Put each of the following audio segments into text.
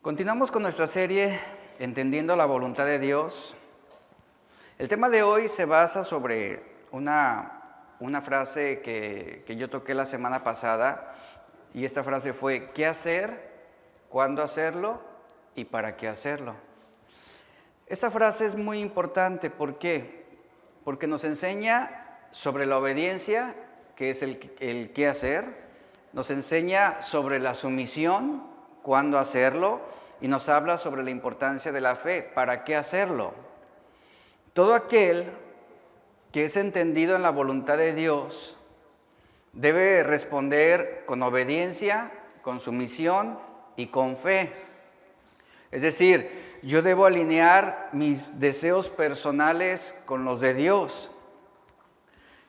Continuamos con nuestra serie Entendiendo la voluntad de Dios. El tema de hoy se basa sobre una frase que yo toqué la semana pasada, y esta frase fue: ¿qué hacer? ¿Cuándo hacerlo? ¿Y para qué hacerlo? Esta frase es muy importante. ¿Por qué? Porque nos enseña sobre la obediencia, que es el qué hacer, nos enseña sobre la sumisión, cuándo hacerlo, y nos habla sobre la importancia de la fe, para qué hacerlo. Todo aquel que es entendido en la voluntad de Dios debe responder con obediencia, con sumisión y con fe. Es decir, yo debo alinear mis deseos personales con los de Dios.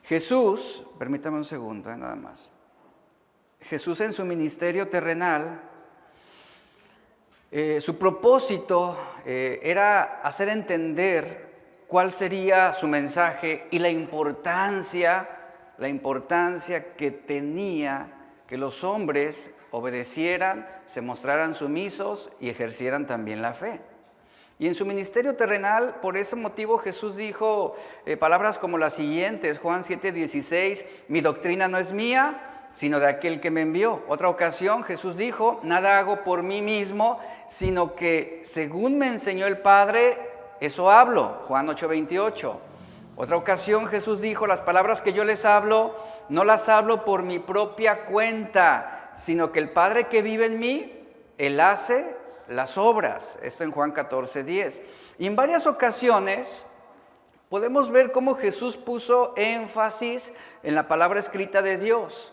Jesús, permítame un segundo, nada más. Jesús en su ministerio terrenal, su propósito era hacer entender cuál sería su mensaje y la importancia que tenía que los hombres obedecieran, se mostraran sumisos y ejercieran también la fe. Y en su ministerio terrenal, por ese motivo, Jesús dijo palabras como las siguientes: Juan 7:16, mi doctrina no es mía, sino de aquel que me envió. Otra ocasión, Jesús dijo: nada hago por mí mismo, sino que según me enseñó el Padre, eso hablo. Juan 8:28. Otra ocasión, Jesús dijo: las palabras que yo les hablo, no las hablo por mi propia cuenta, sino que el Padre que vive en mí, Él hace las obras. Esto en Juan 14:10. Y en varias ocasiones podemos ver cómo Jesús puso énfasis en la palabra escrita de Dios.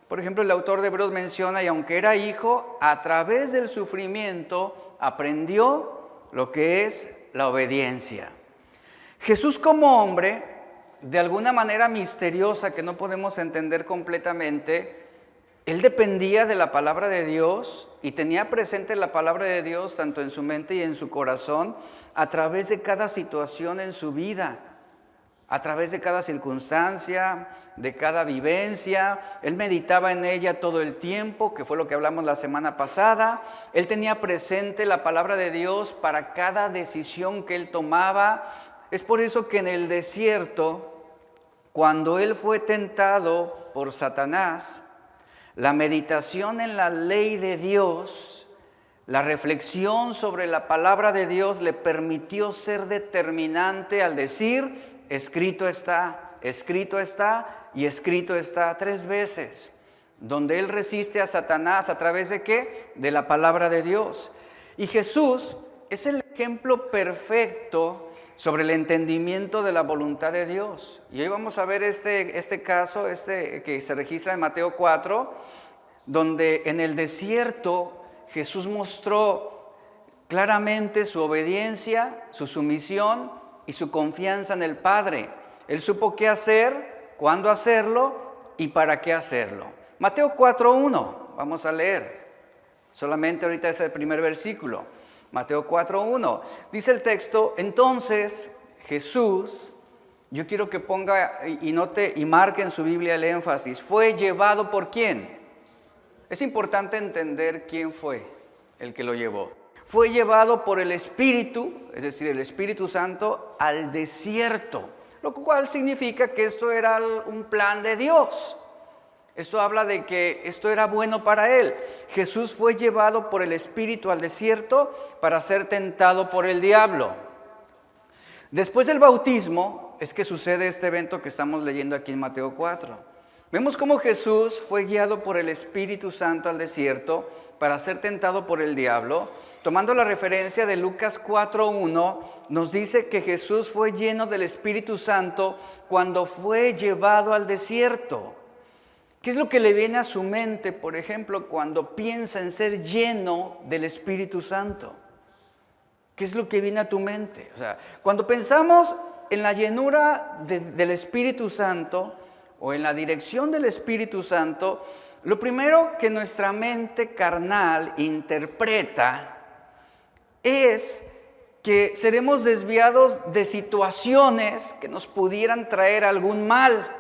Por ejemplo, el autor de Hebreos menciona: y aunque era hijo, a través del sufrimiento aprendió lo que es la obediencia. Jesús como hombre, de alguna manera misteriosa que no podemos entender completamente, Él dependía de la palabra de Dios y tenía presente la palabra de Dios tanto en su mente y en su corazón a través de cada situación en su vida, a través de cada circunstancia, de cada vivencia. Él meditaba en ella todo el tiempo, que fue lo que hablamos la semana pasada. Él tenía presente la palabra de Dios para cada decisión que él tomaba. Es por eso que en el desierto, cuando él fue tentado por Satanás, la meditación en la ley de Dios, la reflexión sobre la palabra de Dios le permitió ser determinante al decir: escrito está y escrito está 3 veces. Donde él resiste a Satanás, ¿a través de qué? De la palabra de Dios. Y Jesús es el ejemplo perfecto sobre el entendimiento de la voluntad de Dios. Y hoy vamos a ver este caso que se registra en Mateo 4, donde en el desierto Jesús mostró claramente su obediencia, su sumisión y su confianza en el Padre. Él supo qué hacer, cuándo hacerlo y para qué hacerlo. Mateo 4:1, vamos a leer. Solamente ahorita es el primer versículo. Mateo 4:1. Dice el texto: entonces Jesús, yo quiero que ponga y note y marque en su Biblia el énfasis, fue llevado ¿por quién? Es importante entender quién fue el que lo llevó. Fue llevado por el Espíritu, es decir, el Espíritu Santo, al desierto, lo cual significa que esto era un plan de Dios. Esto habla de que esto era bueno para él. Jesús fue llevado por el Espíritu al desierto para ser tentado por el diablo. Después del bautismo es que sucede este evento que estamos leyendo aquí en Mateo 4. Vemos cómo Jesús fue guiado por el Espíritu Santo al desierto para ser tentado por el diablo. Tomando la referencia de Lucas 4:1, nos dice que Jesús fue lleno del Espíritu Santo cuando fue llevado al desierto. ¿Qué es lo que le viene a su mente, por ejemplo, cuando piensa en ser lleno del Espíritu Santo? ¿Qué es lo que viene a tu mente? O sea, cuando pensamos en la llenura del Espíritu Santo o en la dirección del Espíritu Santo, lo primero que nuestra mente carnal interpreta es que seremos desviados de situaciones que nos pudieran traer algún mal.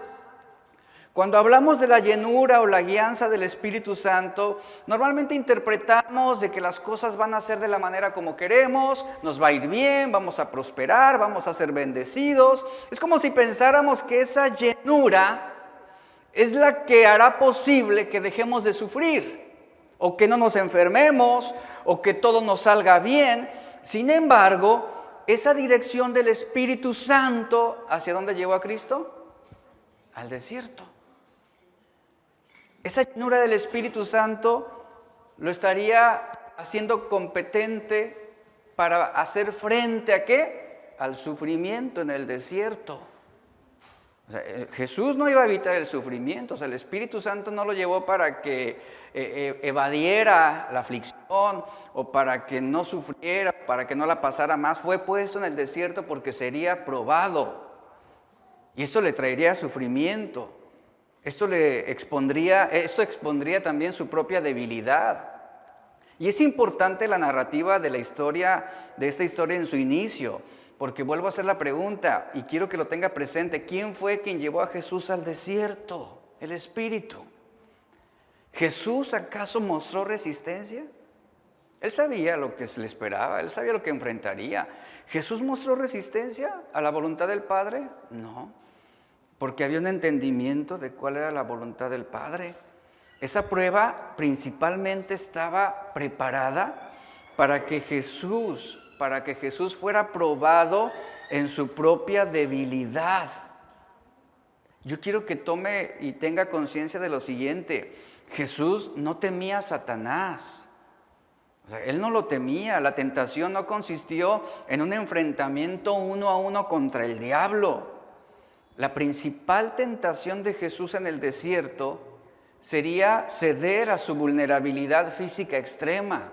Cuando hablamos de la llenura o la guianza del Espíritu Santo, normalmente interpretamos de que las cosas van a ser de la manera como queremos, nos va a ir bien, vamos a prosperar, vamos a ser bendecidos. Es como si pensáramos que esa llenura es la que hará posible que dejemos de sufrir, o que no nos enfermemos, o que todo nos salga bien. Sin embargo, esa dirección del Espíritu Santo, ¿hacia dónde llevó a Cristo? Al desierto. Esa llenura del Espíritu Santo lo estaría haciendo competente para hacer frente ¿a qué? Al sufrimiento en el desierto. O sea, Jesús no iba a evitar el sufrimiento, o sea, el Espíritu Santo no lo llevó para que evadiera la aflicción o para que no sufriera, para que no la pasara más. Fue puesto en el desierto porque sería probado y esto le traería sufrimiento. Esto expondría también su propia debilidad. Y es importante la narrativa de esta historia en su inicio, porque vuelvo a hacer la pregunta y quiero que lo tenga presente. ¿Quién fue quien llevó a Jesús al desierto? El Espíritu. ¿Jesús acaso mostró resistencia? Él sabía lo que se le esperaba, él sabía lo que enfrentaría. ¿Jesús mostró resistencia a la voluntad del Padre? No. Porque había un entendimiento de cuál era la voluntad del Padre. Esa prueba principalmente estaba preparada para que Jesús fuera probado en su propia debilidad. Yo quiero que tome y tenga conciencia de lo siguiente: Jesús no temía a Satanás. O sea, él no lo temía. La tentación no consistió en un enfrentamiento 1 a 1 contra el diablo. La principal tentación de Jesús en el desierto sería ceder a su vulnerabilidad física extrema,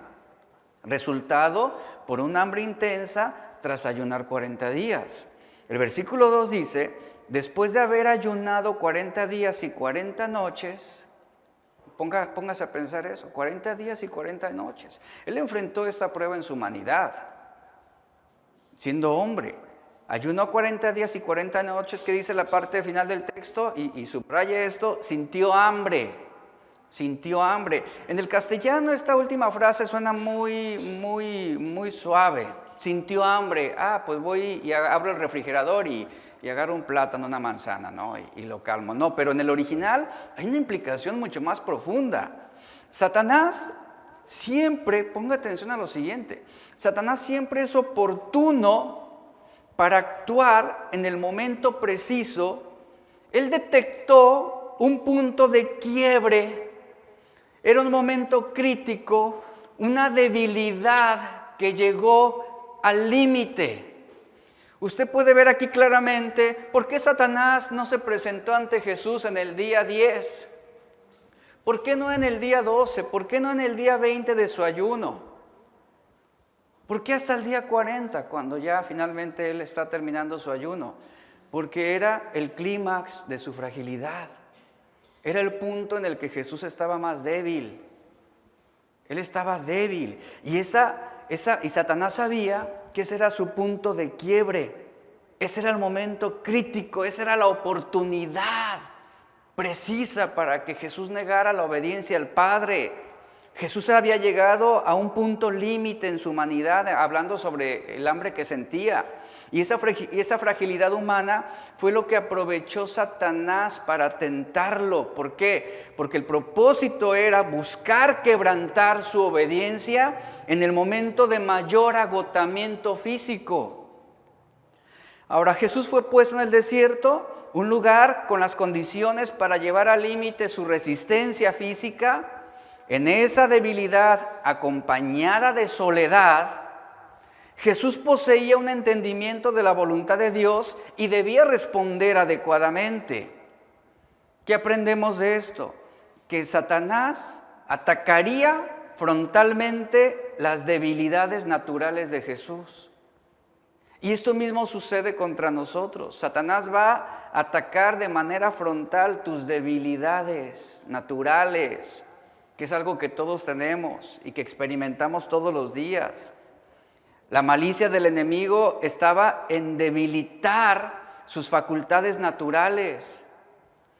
resultado por un hambre intensa tras ayunar 40 días. El versículo 2 dice: después de haber ayunado 40 días y 40 noches, póngase a pensar eso, 40 días y 40 noches. Él enfrentó esta prueba en su humanidad, siendo hombre. Ayunó 40 días y 40 noches, que dice la parte final del texto, y subraya esto: sintió hambre. Sintió hambre. En el castellano esta última frase suena muy suave. Sintió hambre. Pues voy y abro el refrigerador y agarro un plátano, una manzana, ¿no? Y lo calmo. No, pero en el original hay una implicación mucho más profunda. Satanás siempre, ponga atención a lo siguiente, Satanás siempre es oportuno para actuar en el momento preciso. Él detectó un punto de quiebre, era un momento crítico, una debilidad que llegó al límite. Usted puede ver aquí claramente por qué Satanás no se presentó ante Jesús en el día 10. ¿Por qué no en el día 12? ¿Por qué no en el día 20 de su ayuno? ¿Por qué hasta el día 40, cuando ya finalmente él está terminando su ayuno? Porque era el clímax de su fragilidad. Era el punto en el que Jesús estaba más débil. Él estaba débil. Y Satanás sabía que ese era su punto de quiebre. Ese era el momento crítico, esa era la oportunidad precisa para que Jesús negara la obediencia al Padre. Jesús había llegado a un punto límite en su humanidad, hablando sobre el hambre que sentía. Y esa fragilidad humana fue lo que aprovechó Satanás para tentarlo. ¿Por qué? Porque el propósito era buscar quebrantar su obediencia en el momento de mayor agotamiento físico. Ahora, Jesús fue puesto en el desierto, un lugar con las condiciones para llevar al límite su resistencia física. En esa debilidad acompañada de soledad, Jesús poseía un entendimiento de la voluntad de Dios y debía responder adecuadamente. ¿Qué aprendemos de esto? Que Satanás atacaría frontalmente las debilidades naturales de Jesús. Y esto mismo sucede contra nosotros. Satanás va a atacar de manera frontal tus debilidades naturales, que es algo que todos tenemos y que experimentamos todos los días. La malicia del enemigo estaba en debilitar sus facultades naturales.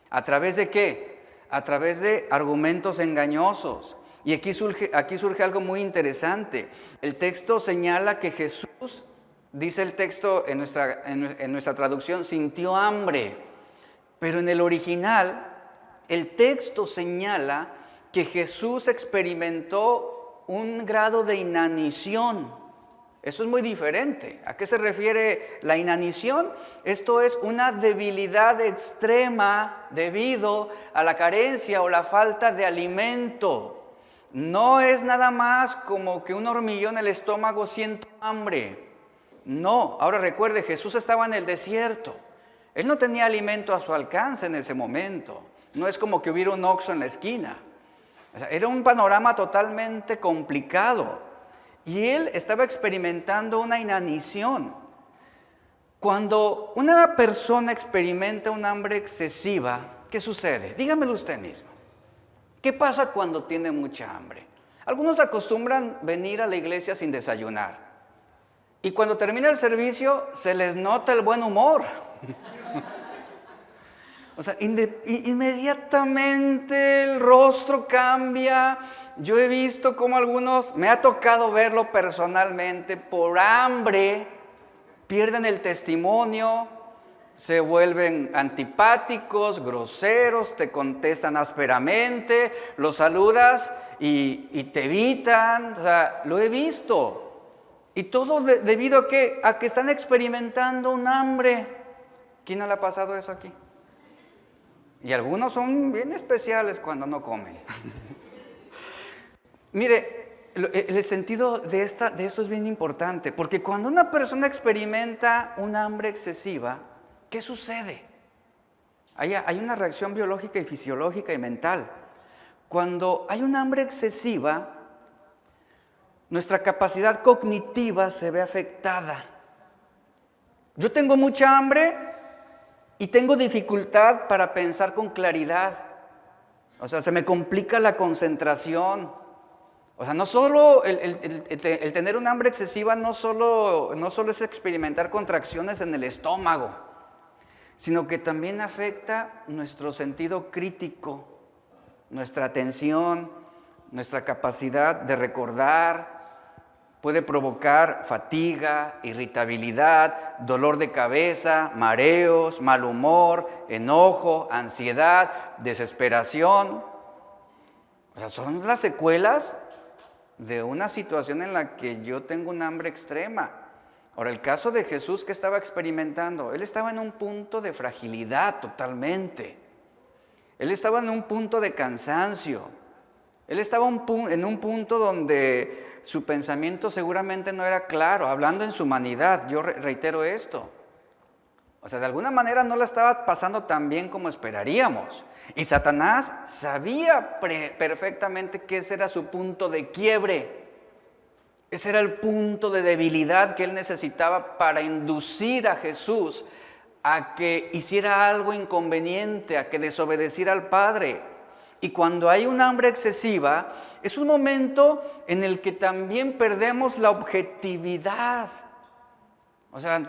¿A través de qué? A través de argumentos engañosos. Y aquí surge algo muy interesante. El texto señala que Jesús, dice el texto en nuestra traducción, sintió hambre. Pero en el original, el texto señala que Jesús experimentó un grado de inanición. Eso es muy diferente. ¿A qué se refiere la inanición? Esto es una debilidad extrema debido a la carencia o la falta de alimento. No es nada más como que un hormigueo en el estómago, siento hambre. No, ahora recuerde, Jesús estaba en el desierto. Él no tenía alimento a su alcance en ese momento. No es como que hubiera un Oxxo en la esquina. O sea, era un panorama totalmente complicado. Y él estaba experimentando una inanición. Cuando una persona experimenta un hambre excesiva, ¿qué sucede? Dígamelo usted mismo. ¿Qué pasa cuando tiene mucha hambre? Algunos acostumbran venir a la iglesia sin desayunar. Y cuando termina el servicio, se les nota el buen humor. O sea, inmediatamente el rostro cambia. Yo he visto cómo algunos, me ha tocado verlo personalmente, por hambre, pierden el testimonio, se vuelven antipáticos, groseros, te contestan ásperamente, los saludas y te evitan. O sea, lo he visto. Y todo debido a que están experimentando un hambre. ¿Quién no le ha pasado eso aquí? Y algunos son bien especiales cuando no comen. Mire, el sentido de esto es bien importante, porque cuando una persona experimenta un hambre excesiva, ¿qué sucede? Hay una reacción biológica y fisiológica y mental. Cuando hay un hambre excesiva, nuestra capacidad cognitiva se ve afectada. Yo tengo mucha hambre y tengo dificultad para pensar con claridad. O sea, se me complica la concentración. O sea, no solo el tener un hambre excesiva no solo es experimentar contracciones en el estómago, sino que también afecta nuestro sentido crítico, nuestra atención, nuestra capacidad de recordar. Puede provocar fatiga, irritabilidad, dolor de cabeza, mareos, mal humor, enojo, ansiedad, desesperación. O sea, son las secuelas de una situación en la que yo tengo un hambre extrema. Ahora, el caso de Jesús, que estaba experimentando, él estaba en un punto de fragilidad totalmente. Él estaba en un punto de cansancio. Él estaba en un punto donde su pensamiento seguramente no era claro, hablando en su humanidad. Yo reitero esto. O sea, de alguna manera no la estaba pasando tan bien como esperaríamos. Y Satanás sabía perfectamente que ese era su punto de quiebre. Ese era el punto de debilidad que él necesitaba para inducir a Jesús a que hiciera algo inconveniente, a que desobedeciera al Padre. Y cuando hay un hambre excesiva, es un momento en el que también perdemos la objetividad. O sea,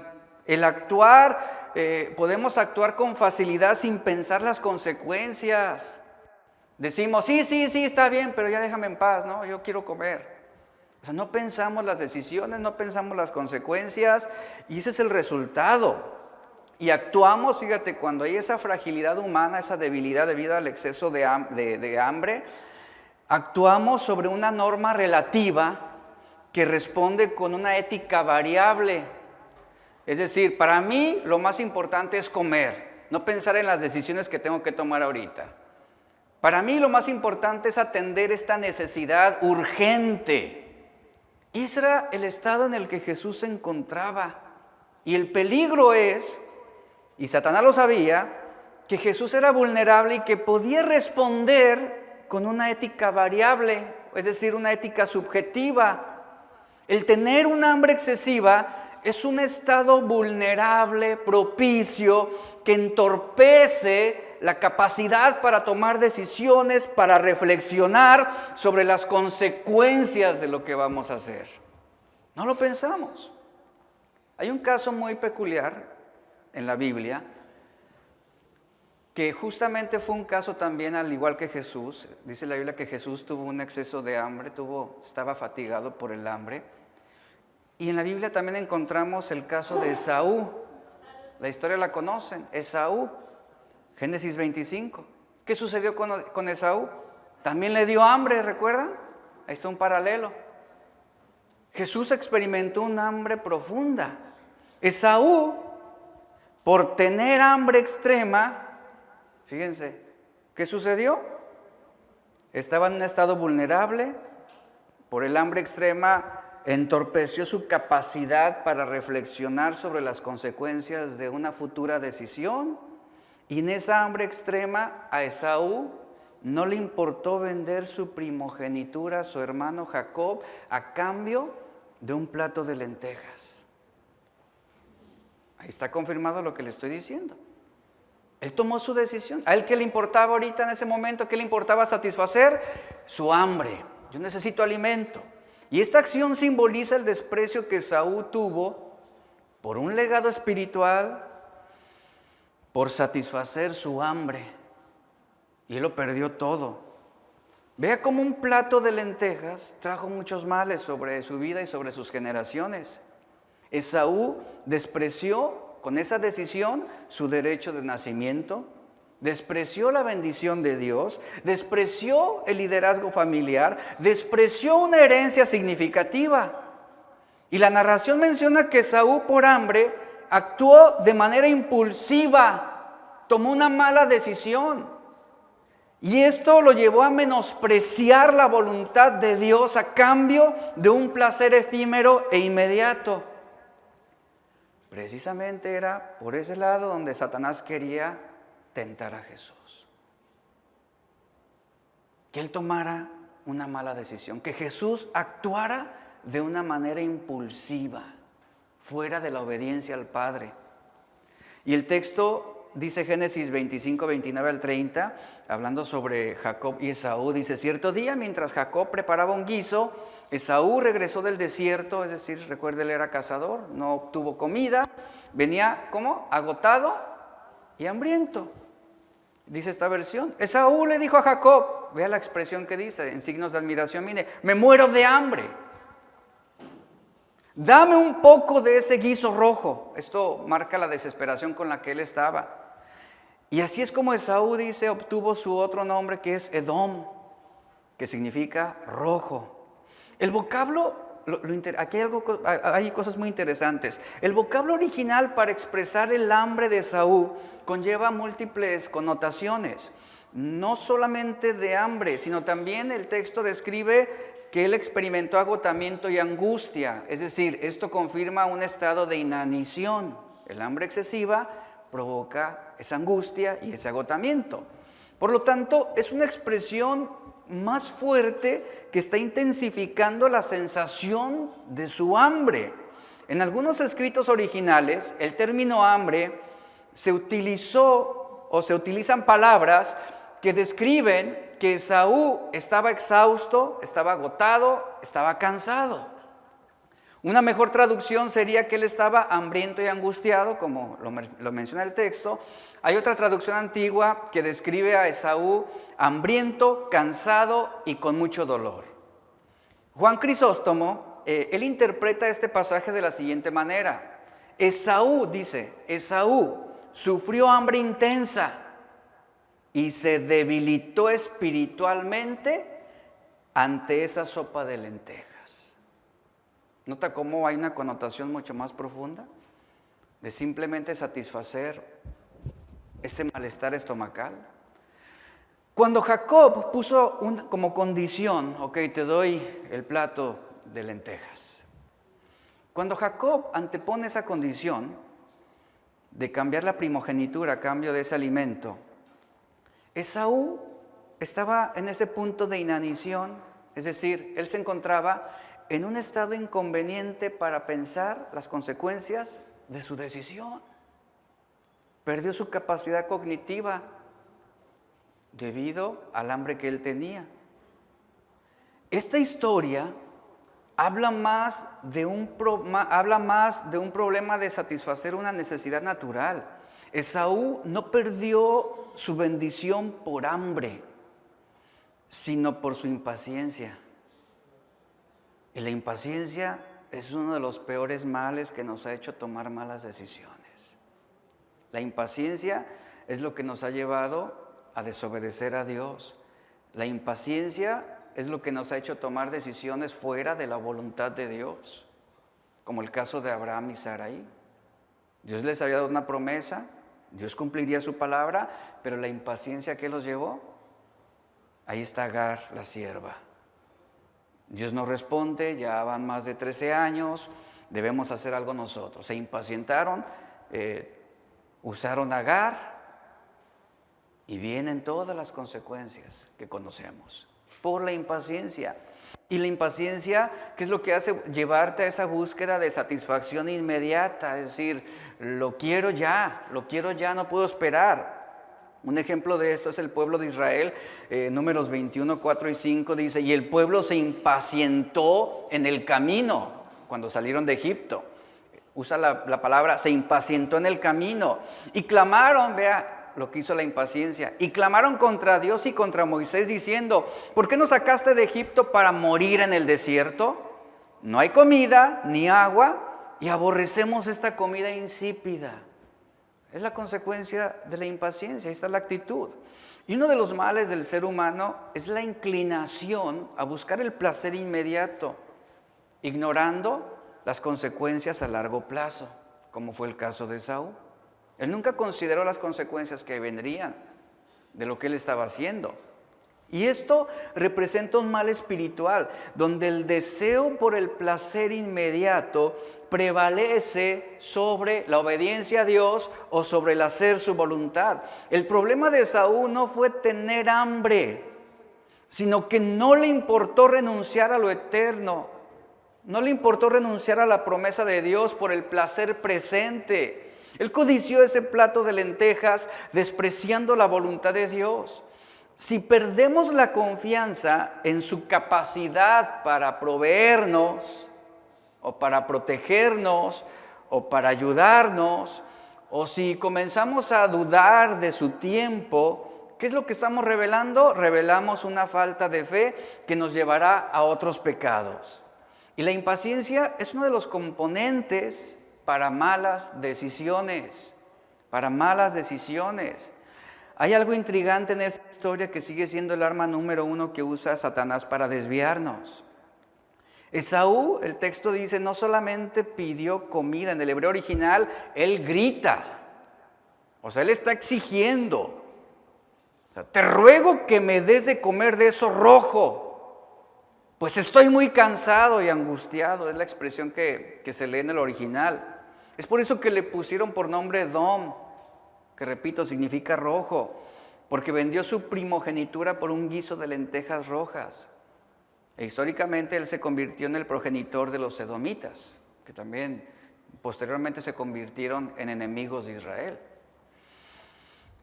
el actuar, podemos actuar con facilidad sin pensar las consecuencias. Decimos, sí, está bien, pero ya déjame en paz, ¿no? Yo quiero comer. O sea, no pensamos las decisiones, no pensamos las consecuencias, y ese es el resultado. Y actuamos, fíjate, cuando hay esa fragilidad humana, esa debilidad debido al exceso de hambre, actuamos sobre una norma relativa que responde con una ética variable. Es decir, para mí lo más importante es comer, no pensar en las decisiones que tengo que tomar ahorita. Para mí lo más importante es atender esta necesidad urgente. Y ese era el estado en el que Jesús se encontraba. Y el peligro es, y Satanás lo sabía, que Jesús era vulnerable y que podía responder con una ética variable, es decir, una ética subjetiva. El tener un hambre excesiva es un estado vulnerable, propicio, que entorpece la capacidad para tomar decisiones, para reflexionar sobre las consecuencias de lo que vamos a hacer. No lo pensamos. Hay un caso muy peculiar en la Biblia que justamente fue un caso también al igual que Jesús. Dice la Biblia que Jesús tuvo un exceso de hambre, estaba fatigado por el hambre. Y en la Biblia también encontramos el caso de Esaú. La historia la conocen, Esaú, Génesis 25. ¿Qué sucedió con Esaú? También le dio hambre, ¿recuerdan? Ahí está un paralelo. Jesús experimentó un hambre profunda. Esaú, por tener hambre extrema, fíjense, ¿qué sucedió? Estaba en un estado vulnerable, por el hambre extrema entorpeció su capacidad para reflexionar sobre las consecuencias de una futura decisión, y en esa hambre extrema a Esaú no le importó vender su primogenitura a su hermano Jacob a cambio de un plato de lentejas. Ahí está confirmado lo que le estoy diciendo. Él tomó su decisión. ¿A él qué le importaba ahorita en ese momento? ¿Qué le importaba satisfacer? Su hambre. Yo necesito alimento. Y esta acción simboliza el desprecio que Esaú tuvo por un legado espiritual, por satisfacer su hambre. Y él lo perdió todo. Vea cómo un plato de lentejas trajo muchos males sobre su vida y sobre sus generaciones. Esaú despreció con esa decisión su derecho de nacimiento, despreció la bendición de Dios, despreció el liderazgo familiar, despreció una herencia significativa. Y la narración menciona que Esaú por hambre actuó de manera impulsiva, tomó una mala decisión. Y esto lo llevó a menospreciar la voluntad de Dios a cambio de un placer efímero e inmediato. Precisamente era por ese lado donde Satanás quería tentar a Jesús. Que él tomara una mala decisión, que Jesús actuara de una manera impulsiva, fuera de la obediencia al Padre. Y el texto dice Génesis 25, 29 al 30, hablando sobre Jacob y Esaú, dice: cierto día, mientras Jacob preparaba un guiso, Esaú regresó del desierto, es decir, recuerde, él era cazador, no obtuvo comida, venía, ¿cómo? Agotado y hambriento. Dice esta versión, Esaú le dijo a Jacob, vea la expresión que dice, en signos de admiración, mire, me muero de hambre. Dame un poco de ese guiso rojo. Esto marca la desesperación con la que él estaba. Y así es como Esaú, dice, obtuvo su otro nombre, que es Edom, que significa rojo. El vocablo, aquí hay cosas muy interesantes. El vocablo original para expresar el hambre de Esaú conlleva múltiples connotaciones. No solamente de hambre, sino también el texto describe que él experimentó agotamiento y angustia. Es decir, esto confirma un estado de inanición. El hambre excesiva provoca esa angustia y ese agotamiento. Por lo tanto, es una expresión más fuerte que está intensificando la sensación de su hambre. En algunos escritos originales, el término hambre se utilizan palabras que describen que Esaú estaba exhausto, estaba agotado, estaba cansado. Una mejor traducción sería que él estaba hambriento y angustiado, como lo menciona el texto. Hay otra traducción antigua que describe a Esaú hambriento, cansado y con mucho dolor. Juan Crisóstomo, él interpreta este pasaje de la siguiente manera. Esaú sufrió hambre intensa y se debilitó espiritualmente ante esa sopa de lentejas. ¿Nota cómo hay una connotación mucho más profunda de simplemente satisfacer ese malestar estomacal? Cuando Jacob puso como condición, ok, te doy el plato de lentejas. Cuando Jacob antepone esa condición de cambiar la primogenitura a cambio de ese alimento, Esaú estaba en ese punto de inanición, es decir, él se encontraba en un estado inconveniente para pensar las consecuencias de su decisión. Perdió su capacidad cognitiva debido al hambre que él tenía. Esta historia habla más de un problema de satisfacer una necesidad natural. Esaú no perdió su bendición por hambre, sino por su impaciencia. Y la impaciencia es uno de los peores males que nos ha hecho tomar malas decisiones. La impaciencia es lo que nos ha llevado a desobedecer a Dios. La impaciencia es lo que nos ha hecho tomar decisiones fuera de la voluntad de Dios, como el caso de Abraham y Sarai. Dios les había dado una promesa, Dios cumpliría su palabra, pero la impaciencia que los llevó, ahí está Agar, la sierva. Dios no responde, ya van más de 13 años, debemos hacer algo nosotros. Se impacientaron, usaron a Agar y vienen todas las consecuencias que conocemos por la impaciencia. Y la impaciencia, ¿qué es lo que hace? Llevarte a esa búsqueda de satisfacción inmediata, es decir, lo quiero ya, no puedo esperar. Un ejemplo de esto es el pueblo de Israel, Números 21, 4 y 5 dice, y el pueblo se impacientó en el camino cuando salieron de Egipto. Usa la palabra, se impacientó en el camino. Y clamaron, vea lo que hizo la impaciencia, y clamaron contra Dios y contra Moisés diciendo, ¿por qué nos sacaste de Egipto para morir en el desierto? No hay comida ni agua y aborrecemos esta comida insípida. Es la consecuencia de la impaciencia, ahí está la actitud. Y uno de los males del ser humano es la inclinación a buscar el placer inmediato, ignorando las consecuencias a largo plazo, como fue el caso de Esaú. Él nunca consideró las consecuencias que vendrían de lo que él estaba haciendo. Y esto representa un mal espiritual, donde el deseo por el placer inmediato prevalece sobre la obediencia a Dios o sobre el hacer su voluntad. El problema de Esaú no fue tener hambre, sino que no le importó renunciar a lo eterno. No le importó renunciar a la promesa de Dios por el placer presente. Él codició ese plato de lentejas despreciando la voluntad de Dios. Si perdemos la confianza en su capacidad para proveernos, o para protegernos, o para ayudarnos, o si comenzamos a dudar de su tiempo, ¿qué es lo que estamos revelando? Revelamos una falta de fe que nos llevará a otros pecados. Y la impaciencia es uno de los componentes para malas decisiones, Hay algo intrigante en esta historia que sigue siendo el arma número 1 que usa Satanás para desviarnos. Esaú, el texto dice, no solamente pidió comida, en el hebreo original, él grita. O sea, él está exigiendo. O sea, te ruego que me des de comer de eso rojo, pues estoy muy cansado y angustiado. Es la expresión que se lee en el original. Es por eso que le pusieron por nombre Edom, que repito, significa rojo, porque vendió su primogenitura por un guiso de lentejas rojas. E históricamente él se convirtió en el progenitor de los edomitas, que también posteriormente se convirtieron en enemigos de Israel.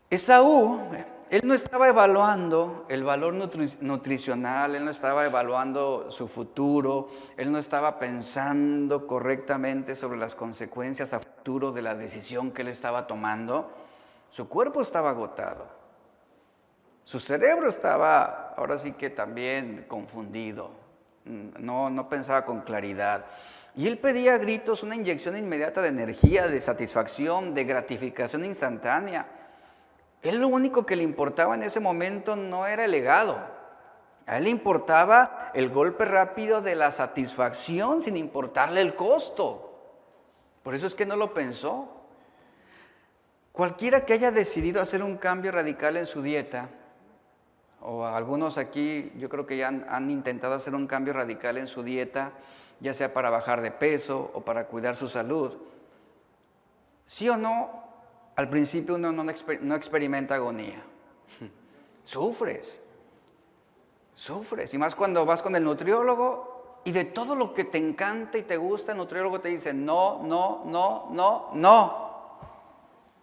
Esaú, él no estaba evaluando el valor nutricional, él no estaba evaluando su futuro, él no estaba pensando correctamente sobre las consecuencias a futuro de la decisión que él estaba tomando. Su cuerpo estaba agotado. Su cerebro estaba, ahora sí que también confundido. No pensaba con claridad. Y él pedía a gritos una inyección inmediata de energía, de satisfacción, de gratificación instantánea. Él lo único que le importaba en ese momento no era el legado. A él le importaba el golpe rápido de la satisfacción sin importarle el costo. Por eso es que no lo pensó. Cualquiera que haya decidido hacer un cambio radical en su dieta, o algunos aquí yo creo que ya han intentado hacer un cambio radical en su dieta, ya sea para bajar de peso o para cuidar su salud, sí o no, al principio uno no experimenta agonía. Sufres, y más cuando vas con el nutriólogo y de todo lo que te encanta y te gusta, el nutriólogo te dice no.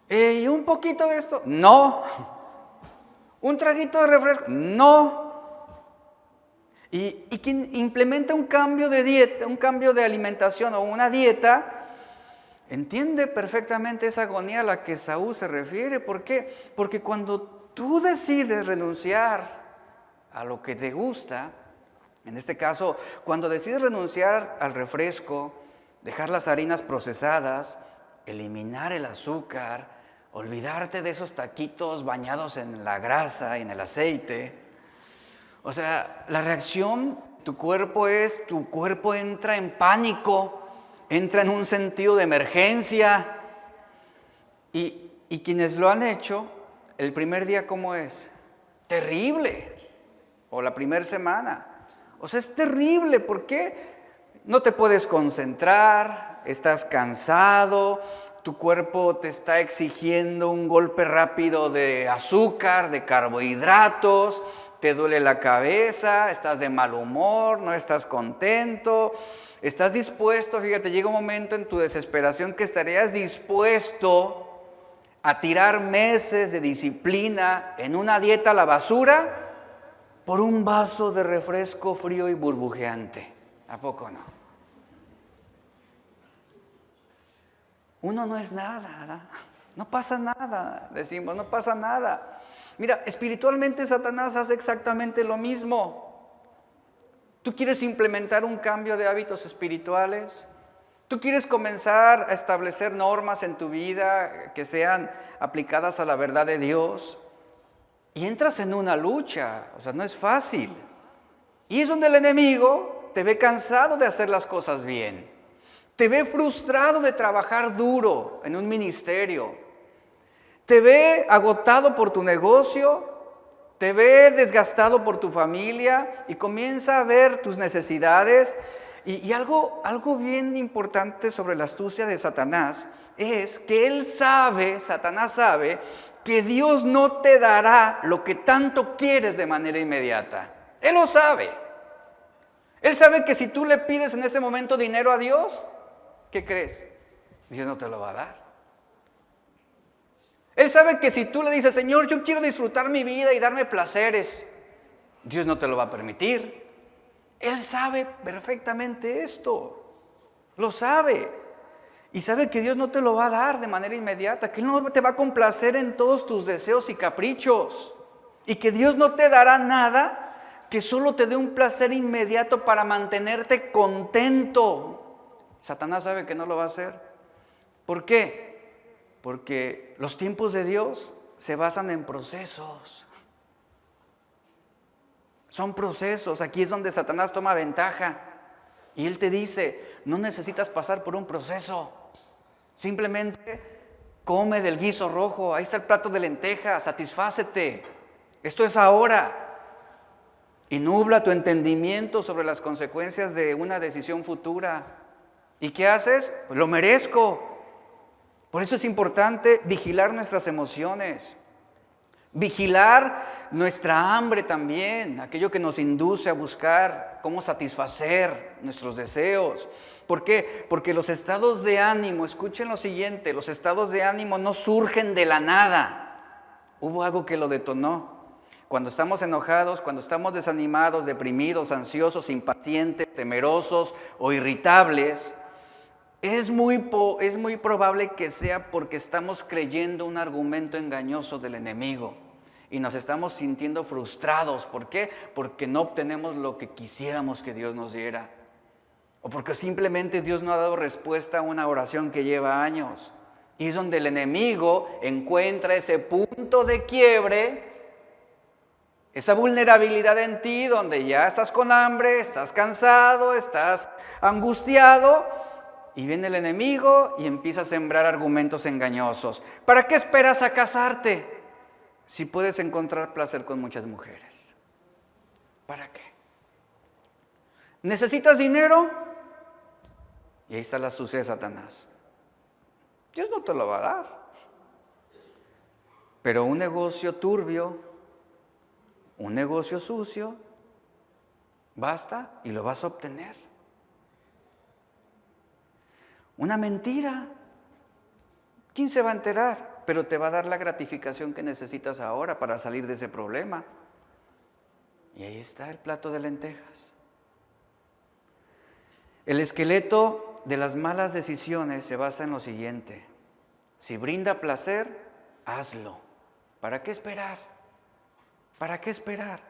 ¿Y un poquito de esto? No. ¿Un traguito de refresco? No. Y quien implementa un cambio de dieta, un cambio de alimentación o una dieta, entiende perfectamente esa agonía a la que Saúl se refiere. ¿Por qué? Porque cuando tú decides renunciar a lo que te gusta, en este caso, cuando decides renunciar al refresco, dejar las harinas procesadas, eliminar el azúcar, olvidarte de esos taquitos bañados en la grasa y en el aceite, o sea, la reacción, tu cuerpo entra en pánico, entra en un sentido de emergencia. Y quienes lo han hecho, el primer día, ¿cómo es? Terrible. O la primera semana. O sea, es terrible. ¿Por qué? No te puedes concentrar, estás cansado, tu cuerpo te está exigiendo un golpe rápido de azúcar, de carbohidratos, te duele la cabeza, estás de mal humor, no estás contento, estás dispuesto, fíjate, llega un momento en tu desesperación que estarías dispuesto a tirar meses de disciplina en una dieta a la basura por un vaso de refresco frío y burbujeante. ¿A poco no? Uno no es nada, ¿verdad? No pasa nada, decimos, no pasa nada. Mira, espiritualmente Satanás hace exactamente lo mismo. ¿Tú quieres implementar un cambio de hábitos espirituales? ¿Tú quieres comenzar a establecer normas en tu vida que sean aplicadas a la verdad de Dios? Y entras en una lucha, o sea, no es fácil. Y es donde el enemigo te ve cansado de hacer las cosas bien. Te ve frustrado de trabajar duro en un ministerio. Te ve agotado por tu negocio. Te ve desgastado por tu familia y comienza a ver tus necesidades. Y algo bien importante sobre la astucia de Satanás es que Satanás sabe que Dios no te dará lo que tanto quieres de manera inmediata. Él lo sabe. Él sabe que si tú le pides en este momento dinero a Dios, ¿qué crees? Dios no te lo va a dar. Él sabe que si tú le dices, Señor, yo quiero disfrutar mi vida y darme placeres, Dios no te lo va a permitir. Él sabe perfectamente esto. Lo sabe. Y sabe que Dios no te lo va a dar de manera inmediata, que Él no te va a complacer en todos tus deseos y caprichos. Y que Dios no te dará nada que solo te dé un placer inmediato para mantenerte contento. Satanás sabe que no lo va a hacer. ¿Por qué? Porque los tiempos de Dios se basan en procesos. Son procesos. Aquí es donde Satanás toma ventaja. Y él te dice, no necesitas pasar por un proceso. Simplemente come del guiso rojo. Ahí está el plato de lentejas. Satisfácete. Esto es ahora. Y nubla tu entendimiento sobre las consecuencias de una decisión futura. ¿Y qué haces? Pues lo merezco. Por eso es importante vigilar nuestras emociones. Vigilar nuestra hambre también, aquello que nos induce a buscar cómo satisfacer nuestros deseos. ¿Por qué? Porque los estados de ánimo, escuchen lo siguiente, los estados de ánimo no surgen de la nada. Hubo algo que lo detonó. Cuando estamos enojados, cuando estamos desanimados, deprimidos, ansiosos, impacientes, temerosos o irritables, es muy probable que sea porque estamos creyendo un argumento engañoso del enemigo y nos estamos sintiendo frustrados. ¿Por qué? Porque no obtenemos lo que quisiéramos que Dios nos diera. O porque simplemente Dios no ha dado respuesta a una oración que lleva años. Y es donde el enemigo encuentra ese punto de quiebre, esa vulnerabilidad en ti, donde ya estás con hambre, estás cansado, estás angustiado. Y viene el enemigo y empieza a sembrar argumentos engañosos. ¿Para qué esperas a casarte si puedes encontrar placer con muchas mujeres? ¿Para qué? ¿Necesitas dinero? Y ahí está la astucia de Satanás. Dios no te lo va a dar. Pero un negocio turbio, un negocio sucio, basta y lo vas a obtener. Una mentira, ¿quién se va a enterar? Pero te va a dar la gratificación que necesitas ahora para salir de ese problema. Y ahí está el plato de lentejas. El esqueleto de las malas decisiones se basa en lo siguiente: si brinda placer, hazlo. ¿Para qué esperar? ¿Para qué esperar?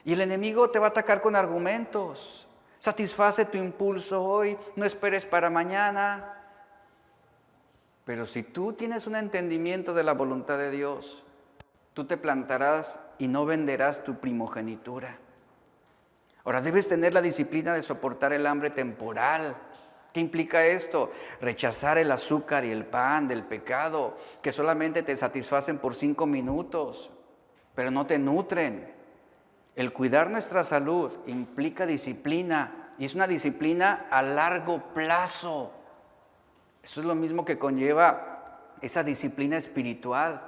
Y el enemigo te va a atacar con argumentos. Satisface tu impulso hoy, no esperes para mañana. Pero si tú tienes un entendimiento de la voluntad de Dios, tú te plantarás y no venderás tu primogenitura. Ahora debes tener la disciplina de soportar el hambre temporal. ¿Qué implica esto? Rechazar el azúcar y el pan del pecado, que solamente te satisfacen por 5 minutos, pero no te nutren. El cuidar nuestra salud implica disciplina, y es una disciplina a largo plazo. Eso es lo mismo que conlleva esa disciplina espiritual,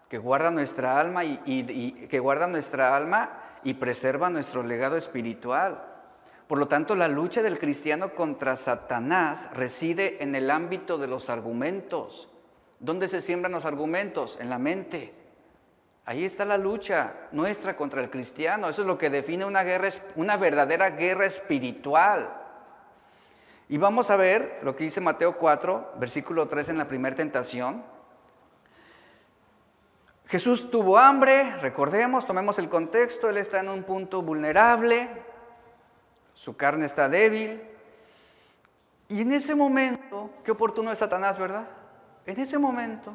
que guarda nuestra alma y preserva nuestro legado espiritual. Por lo tanto, la lucha del cristiano contra Satanás reside en el ámbito de los argumentos. ¿Dónde se siembran los argumentos? En la mente. Ahí está la lucha nuestra contra el cristiano. Eso es lo que define una verdadera guerra espiritual. Y vamos a ver lo que dice Mateo 4, versículo 3 en la primera tentación. Jesús tuvo hambre, recordemos, tomemos el contexto, Él está en un punto vulnerable, su carne está débil. Y en ese momento, qué oportuno es Satanás, ¿verdad? En ese momento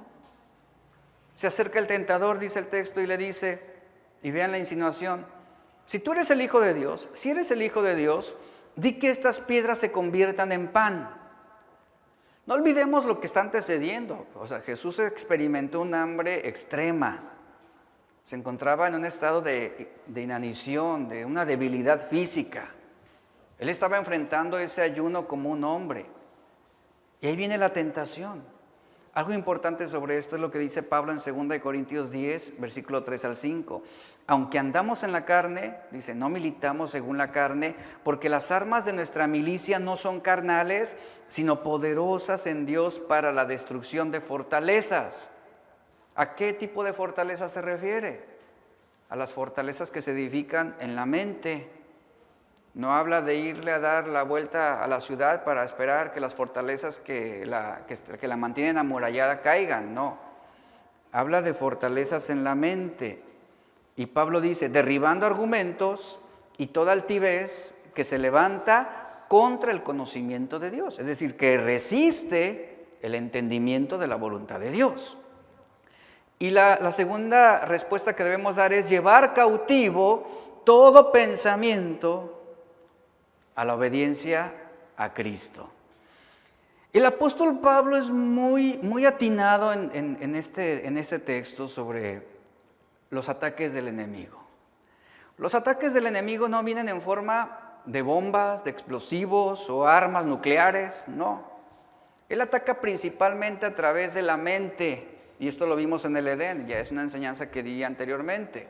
se acerca el tentador, dice el texto, y le dice, y vean la insinuación: si tú eres el Hijo de Dios, si eres el Hijo de Dios, di que estas piedras se conviertan en pan. No olvidemos lo que está antecediendo. O sea, Jesús experimentó un hambre extrema. Se encontraba en un estado de inanición, de una debilidad física. Él estaba enfrentando ese ayuno como un hombre. Y ahí viene la tentación. Algo importante sobre esto es lo que dice Pablo en 2 Corintios 10, versículo 3 al 5. Aunque andamos en la carne, dice, no militamos según la carne, porque las armas de nuestra milicia no son carnales, sino poderosas en Dios para la destrucción de fortalezas. ¿A qué tipo de fortalezas se refiere? A las fortalezas que se edifican en la mente. No habla de irle a dar la vuelta a la ciudad para esperar que las fortalezas que la mantienen amurallada caigan, no. Habla de fortalezas en la mente. Y Pablo dice, derribando argumentos y toda altivez que se levanta contra el conocimiento de Dios. Es decir, que resiste el entendimiento de la voluntad de Dios. Y la segunda respuesta que debemos dar es llevar cautivo todo pensamiento a la obediencia a Cristo. El apóstol Pablo es muy atinado en este texto sobre los ataques del enemigo. Los ataques del enemigo no vienen en forma de bombas, de explosivos o armas nucleares, no. Él ataca principalmente a través de la mente, y esto lo vimos en el Edén, ya es una enseñanza que di anteriormente.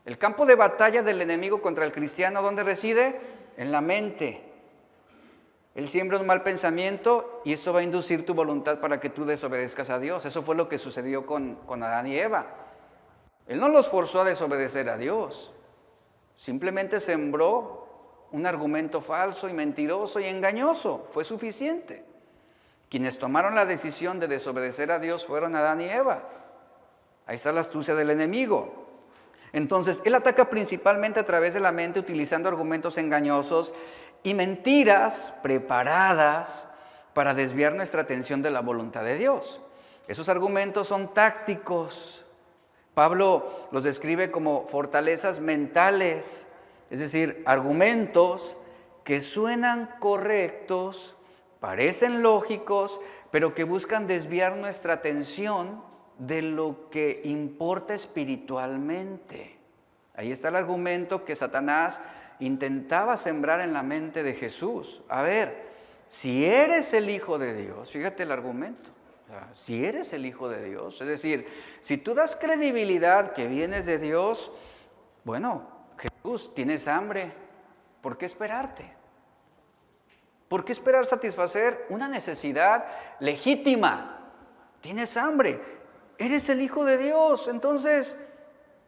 El campo de batalla del enemigo contra el cristiano, ¿dónde reside? En la mente. Él siembra un mal pensamiento y esto va a inducir tu voluntad para que tú desobedezcas a Dios. Eso fue lo que sucedió con Adán y Eva. Él no los forzó a desobedecer a Dios. Simplemente sembró un argumento falso y mentiroso y engañoso. Fue suficiente. Quienes tomaron la decisión de desobedecer a Dios fueron Adán y Eva. Ahí está la astucia del enemigo. Entonces, él ataca principalmente a través de la mente utilizando argumentos engañosos y mentiras preparadas para desviar nuestra atención de la voluntad de Dios. Esos argumentos son tácticos. Pablo los describe como fortalezas mentales, es decir, argumentos que suenan correctos, parecen lógicos, pero que buscan desviar nuestra atención de lo que importa espiritualmente. Ahí está el argumento que Satanás intentaba sembrar en la mente de Jesús. A ver, si eres el Hijo de Dios, fíjate el argumento, si eres el Hijo de Dios, es decir, si tú das credibilidad que vienes de Dios, bueno, Jesús, tienes hambre, ¿por qué esperarte? ¿Por qué esperar satisfacer una necesidad legítima? Tienes hambre. Eres el Hijo de Dios, entonces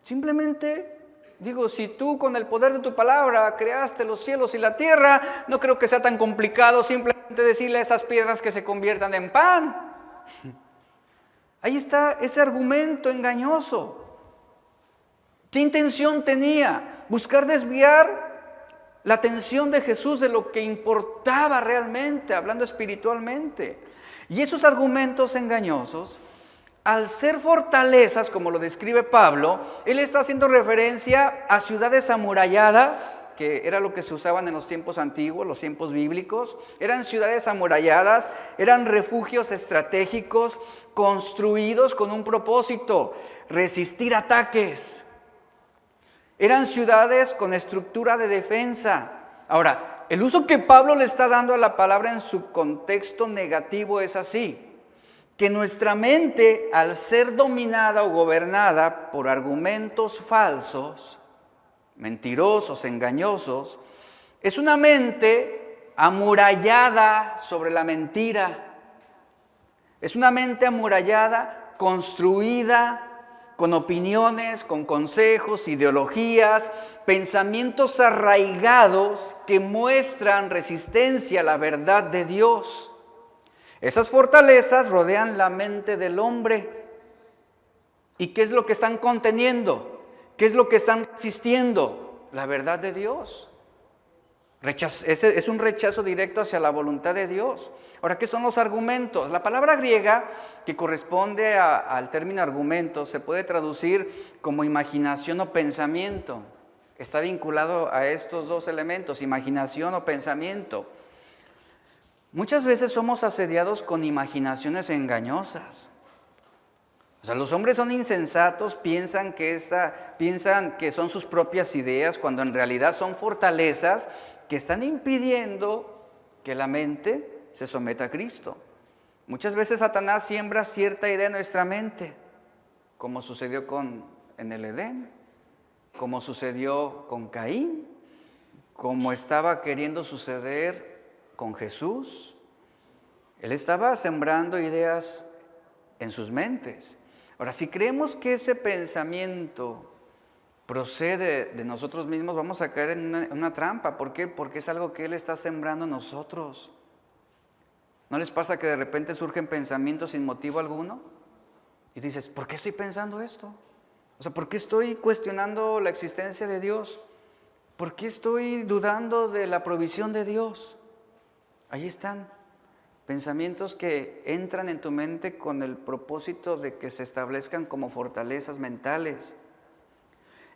simplemente Digo, si tú con el poder de tu palabra creaste los cielos y la tierra, no creo que sea tan complicado simplemente decirle a estas piedras que se conviertan en pan. Ahí está ese argumento engañoso. ¿Qué intención tenía? Buscar desviar la atención de Jesús de lo que importaba realmente, hablando espiritualmente. Y esos argumentos engañosos, al ser fortalezas, como lo describe Pablo, él está haciendo referencia a ciudades amuralladas, que era lo que se usaban en los tiempos antiguos, los tiempos bíblicos. Eran ciudades amuralladas, eran refugios estratégicos construidos con un propósito: resistir ataques. Eran ciudades con estructura de defensa. Ahora, el uso que Pablo le está dando a la palabra en su contexto negativo es así: que nuestra mente, al ser dominada o gobernada por argumentos falsos, mentirosos, engañosos, es una mente amurallada sobre la mentira. Es una mente amurallada, construida con opiniones, con consejos, ideologías, pensamientos arraigados que muestran resistencia a la verdad de Dios. Esas fortalezas rodean la mente del hombre. ¿Y qué es lo que están conteniendo? ¿Qué es lo que están resistiendo? La verdad de Dios. Es un rechazo directo hacia la voluntad de Dios. Ahora, ¿qué son los argumentos? La palabra griega que corresponde al término argumento se puede traducir como imaginación o pensamiento. Está vinculado a estos dos elementos, imaginación o pensamiento. Muchas veces somos asediados con imaginaciones engañosas. O sea, los hombres son insensatos, piensan que son sus propias ideas, cuando en realidad son fortalezas que están impidiendo que la mente se someta a Cristo. Muchas veces Satanás siembra cierta idea en nuestra mente, como sucedió en el Edén, como sucedió con Caín, como estaba queriendo suceder con Jesús. Él estaba sembrando ideas en sus mentes. Ahora, si creemos que ese pensamiento procede de nosotros mismos, vamos a caer en una trampa. ¿Por qué? Porque es algo que Él está sembrando en nosotros. ¿No les pasa que de repente surgen pensamientos sin motivo alguno? Y dices, ¿por qué estoy pensando esto? O sea, ¿por qué estoy cuestionando la existencia de Dios? ¿Por qué estoy dudando de la provisión de Dios? Ahí están. Pensamientos que entran en tu mente con el propósito de que se establezcan como fortalezas mentales.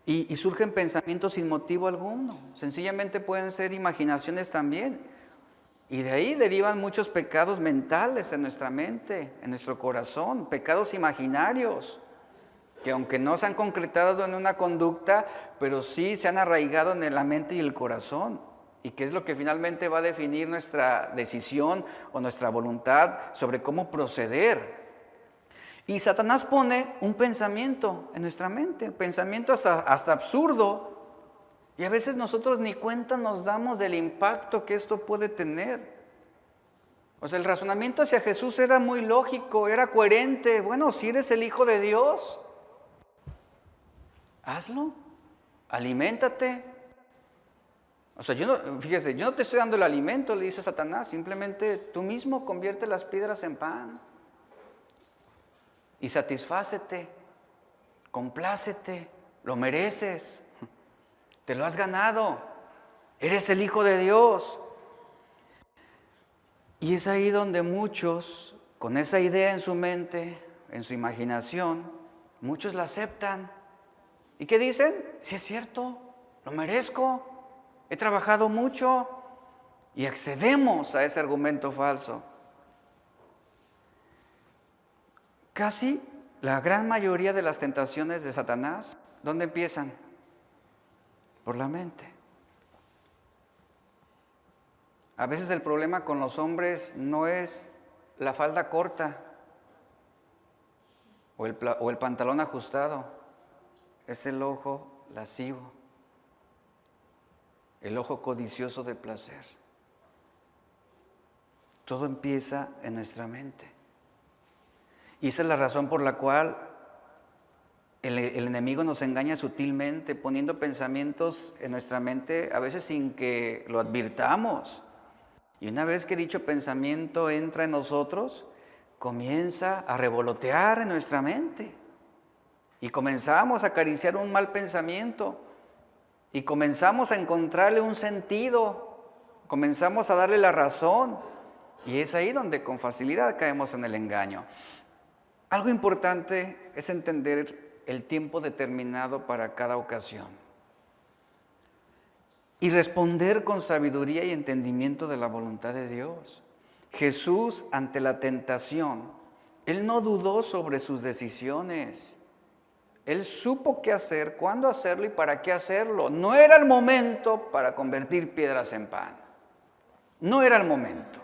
Y surgen pensamientos sin motivo alguno. Sencillamente pueden ser imaginaciones también. Y de ahí derivan muchos pecados mentales en nuestra mente, en nuestro corazón. Pecados imaginarios, que aunque no se han concretado en una conducta, pero sí se han arraigado en la mente y el corazón. Y que es lo que finalmente va a definir nuestra decisión o nuestra voluntad sobre cómo proceder. Y Satanás pone un pensamiento en nuestra mente, un pensamiento hasta absurdo. Y a veces nosotros ni cuenta nos damos del impacto que esto puede tener. O sea, el razonamiento hacia Jesús era muy lógico, era coherente. Bueno, si eres el Hijo de Dios, hazlo, aliméntate. O sea, fíjese, yo no te estoy dando el alimento, le dice Satanás, simplemente tú mismo convierte las piedras en pan. Y satisfácete, complácete, lo mereces, te lo has ganado, eres el Hijo de Dios. Y es ahí donde muchos, con esa idea en su mente, en su imaginación, muchos la aceptan. ¿Y qué dicen? Sí, es cierto, lo merezco. He trabajado mucho y accedemos a ese argumento falso. Casi la gran mayoría de las tentaciones de Satanás, ¿dónde empiezan? Por la mente. A veces el problema con los hombres no es la falda corta o el pantalón ajustado, es el ojo lascivo. El ojo codicioso de placer. Todo empieza en nuestra mente. Y esa es la razón por la cual El enemigo nos engaña sutilmente, poniendo pensamientos en nuestra mente, a veces sin que lo advirtamos. Y una vez que dicho pensamiento entra en nosotros, comienza a revolotear en nuestra mente. Y comenzamos a acariciar un mal pensamiento. Y comenzamos a encontrarle un sentido. Comenzamos a darle la razón. Y es ahí donde con facilidad caemos en el engaño. Algo importante es entender el tiempo determinado para cada ocasión y responder con sabiduría y entendimiento de la voluntad de Dios. Jesús, ante la tentación, Él no dudó sobre sus decisiones. Él supo qué hacer, cuándo hacerlo y para qué hacerlo. No era el momento para convertir piedras en pan. No era el momento.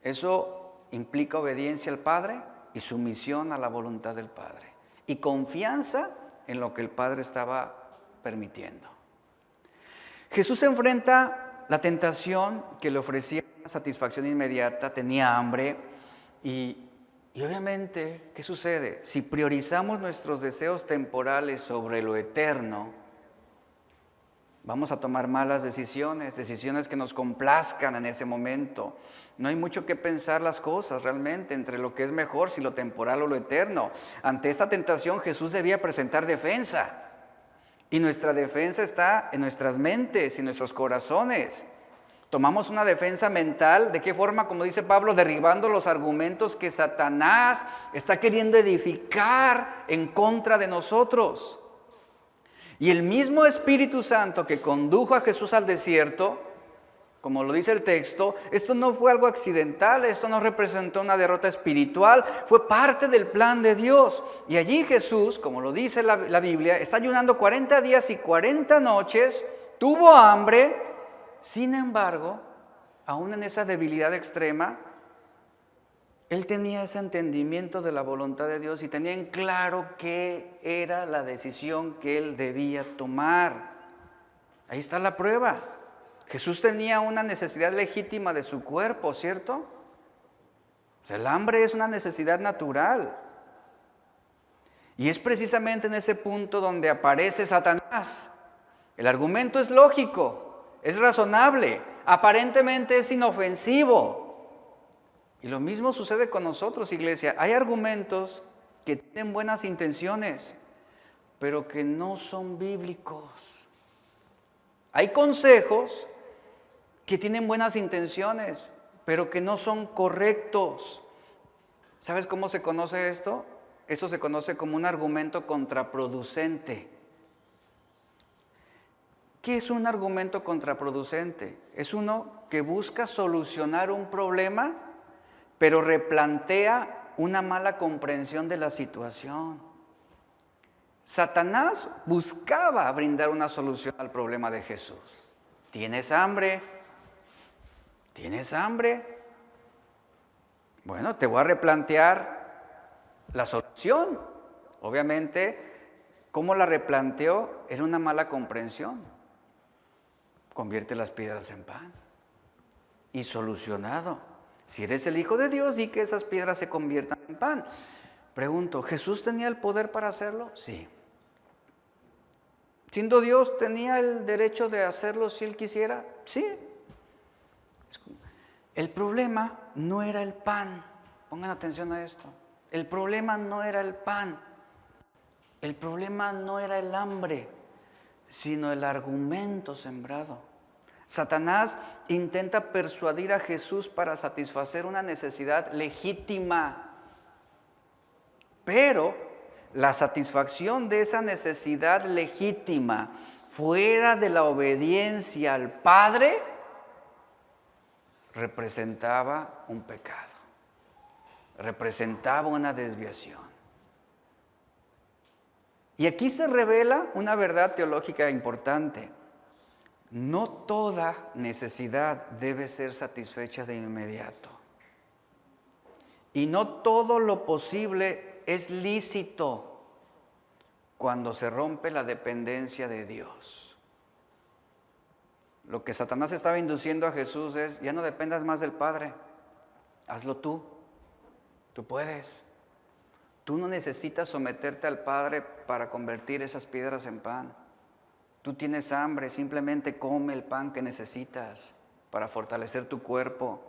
Eso implica obediencia al Padre y sumisión a la voluntad del Padre. Y confianza en lo que el Padre estaba permitiendo. Jesús enfrenta la tentación que le ofrecía satisfacción inmediata, tenía hambre y obviamente, ¿qué sucede? Si priorizamos nuestros deseos temporales sobre lo eterno, vamos a tomar malas decisiones, decisiones que nos complazcan en ese momento. No hay mucho que pensar las cosas realmente entre lo que es mejor, si lo temporal o lo eterno. Ante esta tentación Jesús debía presentar defensa. Y nuestra defensa está en nuestras mentes y nuestros corazones. Tomamos una defensa mental, ¿de qué forma? Como dice Pablo, derribando los argumentos que Satanás está queriendo edificar en contra de nosotros. Y el mismo Espíritu Santo que condujo a Jesús al desierto, como lo dice el texto, esto no fue algo accidental, esto no representó una derrota espiritual, fue parte del plan de Dios. Y allí Jesús, como lo dice la Biblia, está ayunando 40 días y 40 noches, tuvo hambre, sin embargo, aún en esa debilidad extrema, Él tenía ese entendimiento de la voluntad de Dios y tenía en claro qué era la decisión que Él debía tomar. Ahí está la prueba. Jesús tenía una necesidad legítima de su cuerpo, ¿cierto? O sea, el hambre es una necesidad natural. Y es precisamente en ese punto donde aparece Satanás. El argumento es lógico, es razonable, aparentemente es inofensivo. Y lo mismo sucede con nosotros, iglesia. Hay argumentos que tienen buenas intenciones, pero que no son bíblicos. Hay consejos que tienen buenas intenciones, pero que no son correctos. ¿Sabes cómo se conoce esto? Eso se conoce como un argumento contraproducente. ¿Qué es un argumento contraproducente? Es uno que busca solucionar un problema, pero replantea una mala comprensión de la situación. Satanás buscaba brindar una solución al problema de Jesús. ¿Tienes hambre? ¿Tienes hambre? Bueno, te voy a replantear la solución. Obviamente, ¿cómo la replanteó? Era una mala comprensión. Convierte las piedras en pan. Y solucionado. Si eres el Hijo de Dios, di que esas piedras se conviertan en pan. Pregunto, ¿Jesús tenía el poder para hacerlo? Sí. Siendo Dios, ¿tenía el derecho de hacerlo si Él quisiera? Sí. El problema no era el pan. Pongan atención a esto. El problema no era el pan. El problema no era el hambre, sino el argumento sembrado. Satanás intenta persuadir a Jesús para satisfacer una necesidad legítima. Pero la satisfacción de esa necesidad legítima fuera de la obediencia al Padre representaba un pecado, representaba una desviación. Y aquí se revela una verdad teológica importante. No toda necesidad debe ser satisfecha de inmediato. Y no todo lo posible es lícito cuando se rompe la dependencia de Dios. Lo que Satanás estaba induciendo a Jesús es, ya no dependas más del Padre, hazlo tú. Tú puedes. Tú no necesitas someterte al Padre para convertir esas piedras en pan. Tú tienes hambre, simplemente come el pan que necesitas para fortalecer tu cuerpo.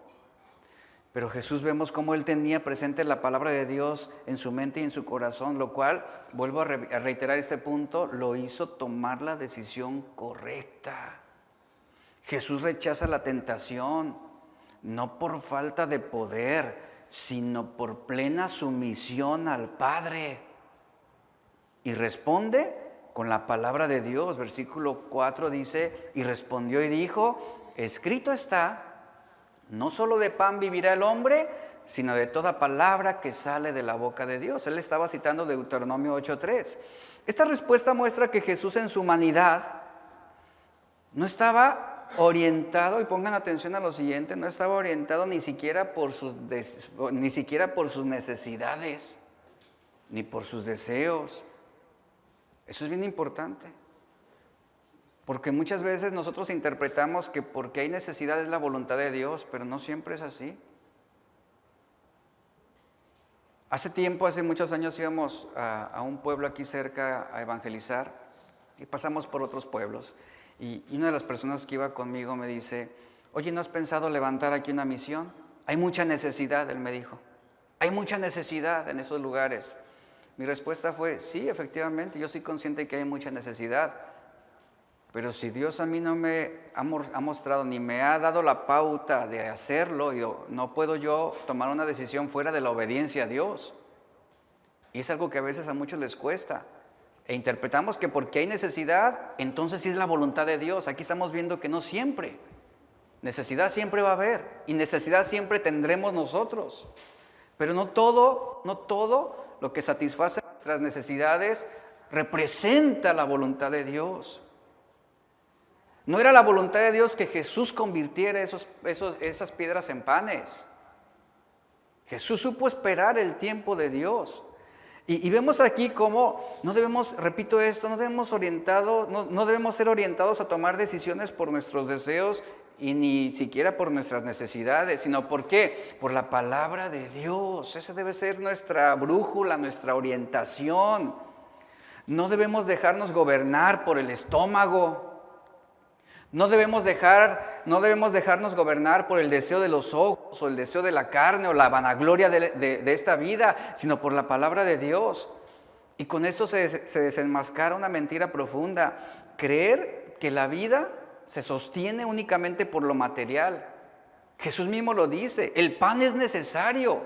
Pero Jesús vemos cómo Él tenía presente la palabra de Dios en su mente y en su corazón, lo cual, vuelvo a reiterar este punto, lo hizo tomar la decisión correcta. Jesús rechaza la tentación, no por falta de poder, sino por plena sumisión al Padre. Y responde con la palabra de Dios. Versículo 4 dice, y respondió y dijo, escrito está, no solo de pan vivirá el hombre, sino de toda palabra que sale de la boca de Dios. Él estaba citando Deuteronomio 8:3. Esta respuesta muestra que Jesús en su humanidad no estaba orientado, y pongan atención a lo siguiente, no estaba orientado ni siquiera por sus necesidades, ni por sus deseos. Eso es bien importante, porque muchas veces nosotros interpretamos que porque hay necesidad es la voluntad de Dios, pero no siempre es así. Hace muchos años íbamos a un pueblo aquí cerca a evangelizar y pasamos por otros pueblos. Y una de las personas que iba conmigo me dice, oye, ¿no has pensado levantar aquí una misión? Hay mucha necesidad, él me dijo. Hay mucha necesidad en esos lugares. Mi respuesta fue, sí, efectivamente, yo soy consciente de que hay mucha necesidad. Pero si Dios a mí no me ha mostrado ni me ha dado la pauta de hacerlo, no puedo yo tomar una decisión fuera de la obediencia a Dios. Y es algo que a veces a muchos les cuesta. E interpretamos que porque hay necesidad, entonces sí es la voluntad de Dios. Aquí estamos viendo que no siempre. Necesidad siempre va a haber y necesidad siempre tendremos nosotros. Pero no todo lo que satisface nuestras necesidades representa la voluntad de Dios. No era la voluntad de Dios que Jesús convirtiera esas piedras en panes. Jesús supo esperar el tiempo de Dios. Y vemos aquí cómo no debemos, repito esto, no debemos ser orientados a tomar decisiones por nuestros deseos y ni siquiera por nuestras necesidades, sino ¿por qué? Por la palabra de Dios. Esa debe ser nuestra brújula, nuestra orientación. No debemos dejarnos gobernar por el estómago. No debemos dejarnos gobernar por el deseo de los ojos o el deseo de la carne o la vanagloria de esta vida, sino por la palabra de Dios. Y con esto se desenmascara una mentira profunda: creer que la vida se sostiene únicamente por lo material. Jesús mismo lo dice, el pan es necesario,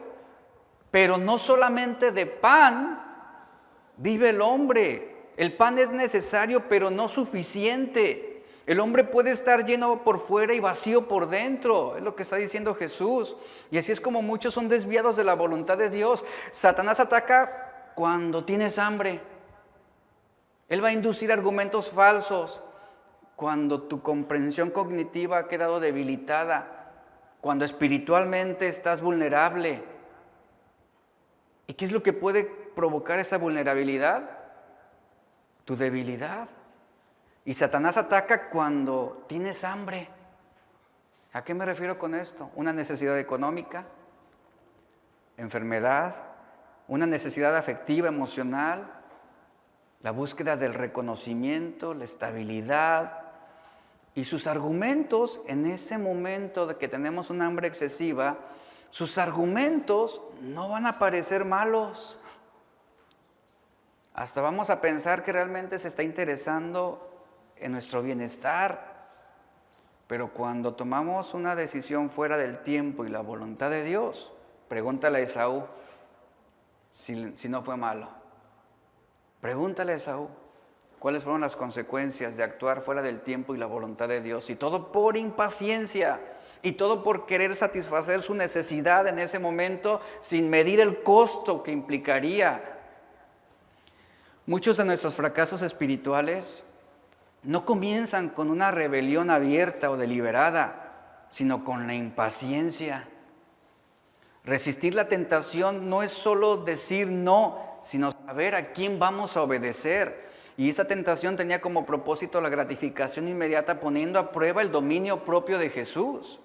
pero no solamente de pan vive el hombre. El pan es necesario, pero no suficiente. El hombre puede estar lleno por fuera y vacío por dentro, es lo que está diciendo Jesús. Y así es como muchos son desviados de la voluntad de Dios. Satanás ataca cuando tienes hambre. Él va a inducir argumentos falsos cuando tu comprensión cognitiva ha quedado debilitada, cuando espiritualmente estás vulnerable. ¿Y qué es lo que puede provocar esa vulnerabilidad? Tu debilidad. Y Satanás ataca cuando tienes hambre. ¿A qué me refiero con esto? Una necesidad económica, enfermedad, una necesidad afectiva, emocional, la búsqueda del reconocimiento, la estabilidad. Y sus argumentos en ese momento de que tenemos una hambre excesiva, sus argumentos no van a parecer malos. Hasta vamos a pensar que realmente se está interesando en nuestro bienestar. Pero cuando tomamos una decisión fuera del tiempo y la voluntad de Dios, pregúntale a Esaú si no fue malo. Pregúntale a Esaú cuáles fueron las consecuencias de actuar fuera del tiempo y la voluntad de Dios. Y todo por impaciencia y todo por querer satisfacer su necesidad en ese momento sin medir el costo que implicaría. Muchos de nuestros fracasos espirituales no comienzan con una rebelión abierta o deliberada, sino con la impaciencia. Resistir la tentación no es solo decir no, sino saber a quién vamos a obedecer. Y esa tentación tenía como propósito la gratificación inmediata, poniendo a prueba el dominio propio de Jesús.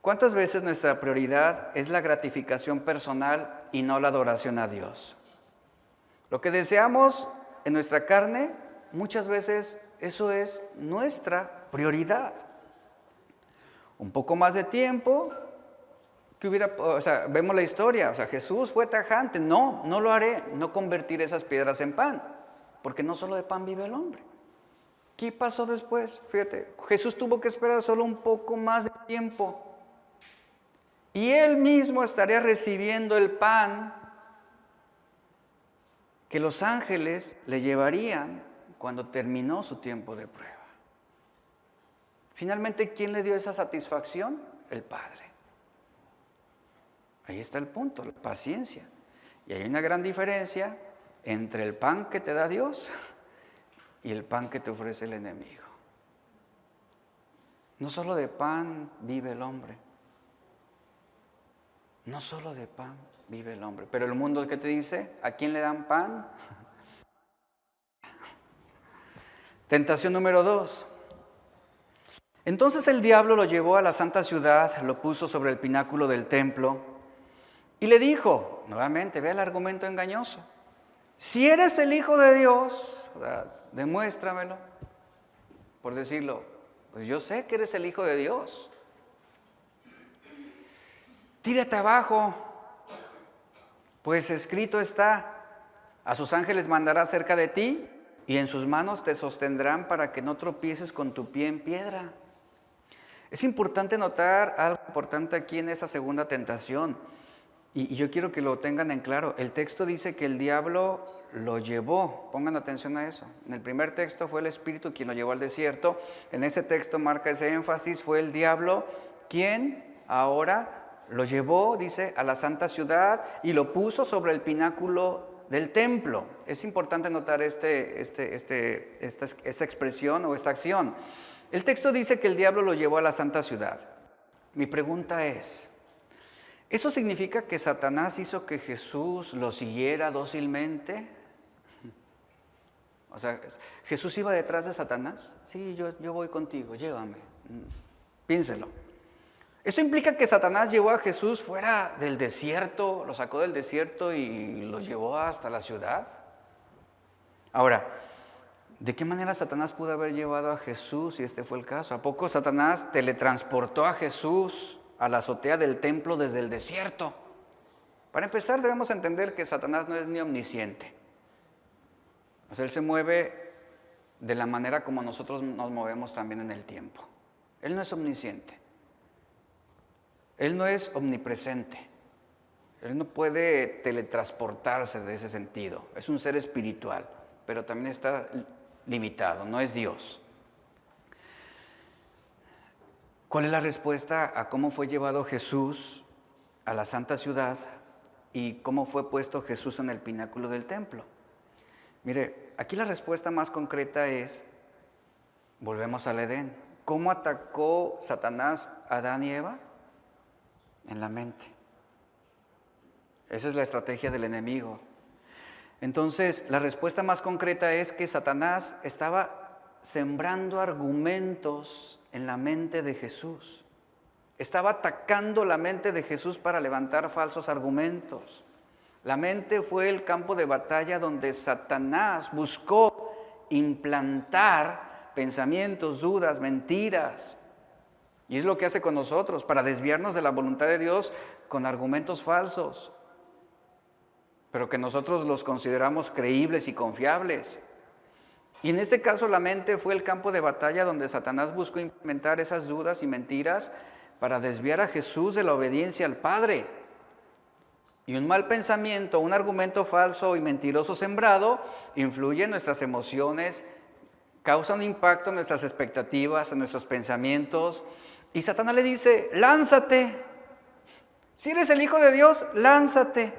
¿Cuántas veces nuestra prioridad es la gratificación personal y no la adoración a Dios? Lo que deseamos en nuestra carne, muchas veces eso es nuestra prioridad. Un poco más de tiempo, vemos la historia, Jesús fue tajante, no lo haré, no convertir esas piedras en pan, porque no solo de pan vive el hombre. ¿Qué pasó después? Fíjate, Jesús tuvo que esperar solo un poco más de tiempo. Y Él mismo estaría recibiendo el pan que los ángeles le llevarían cuando terminó su tiempo de prueba. Finalmente, ¿quién le dio esa satisfacción? El Padre. Ahí está el punto, la paciencia. Y hay una gran diferencia entre el pan que te da Dios y el pan que te ofrece el enemigo. No solo de pan vive el hombre. No solo de pan vive el hombre. Pero el mundo, ¿qué te dice? ¿A quién le dan pan? Tentación número 2. Entonces el diablo lo llevó a la santa ciudad, lo puso sobre el pináculo del templo y le dijo, nuevamente, ve el argumento engañoso, si eres el Hijo de Dios, demuéstramelo. Por decirlo, pues yo sé que eres el Hijo de Dios. Tírate abajo, pues escrito está, a sus ángeles mandará cerca de ti y en sus manos te sostendrán para que no tropieces con tu pie en piedra. Es importante notar algo importante aquí en esa segunda tentación, y yo quiero que lo tengan en claro. El texto dice que el diablo lo llevó, pongan atención a eso. En el primer texto fue el Espíritu quien lo llevó al desierto, en ese texto marca ese énfasis, fue el diablo quien ahora lo llevó, dice, a la santa ciudad y lo puso sobre el pináculo del templo. Es importante notar esta expresión o esta acción. El texto dice que el diablo lo llevó a la santa ciudad. Mi pregunta es, ¿eso significa que Satanás hizo que Jesús lo siguiera dócilmente? ¿Jesús iba detrás de Satanás? Sí, yo voy contigo, llévame. Piénselo. ¿Esto implica que Satanás llevó a Jesús fuera del desierto, lo sacó del desierto y lo llevó hasta la ciudad? Ahora, ¿de qué manera Satanás pudo haber llevado a Jesús si este fue el caso? ¿A poco Satanás teletransportó a Jesús a la azotea del templo desde el desierto? Para empezar, debemos entender que Satanás no es ni omnisciente. Él se mueve de la manera como nosotros nos movemos también en el tiempo. Él no es omnisciente. Él no es omnipresente. Él no puede teletransportarse de ese sentido. Es un ser espiritual, pero también está limitado, no es Dios. ¿Cuál es la respuesta a cómo fue llevado Jesús a la santa ciudad y cómo fue puesto Jesús en el pináculo del templo? Mire, aquí la respuesta más concreta es, volvemos al Edén. ¿Cómo atacó Satanás a Adán y Eva? En la mente. Esa es la estrategia del enemigo. Entonces, la respuesta más concreta es que Satanás estaba sembrando argumentos en la mente de Jesús. Estaba atacando la mente de Jesús para levantar falsos argumentos. La mente fue el campo de batalla donde Satanás buscó implantar pensamientos, dudas, mentiras. Y es lo que hace con nosotros, para desviarnos de la voluntad de Dios con argumentos falsos, pero que nosotros los consideramos creíbles y confiables. Y en este caso la mente fue el campo de batalla donde Satanás buscó implementar esas dudas y mentiras para desviar a Jesús de la obediencia al Padre. Y un mal pensamiento, un argumento falso y mentiroso sembrado, influye en nuestras emociones, causa un impacto en nuestras expectativas, en nuestros pensamientos. Y Satanás le dice, lánzate. Si eres el Hijo de Dios, lánzate.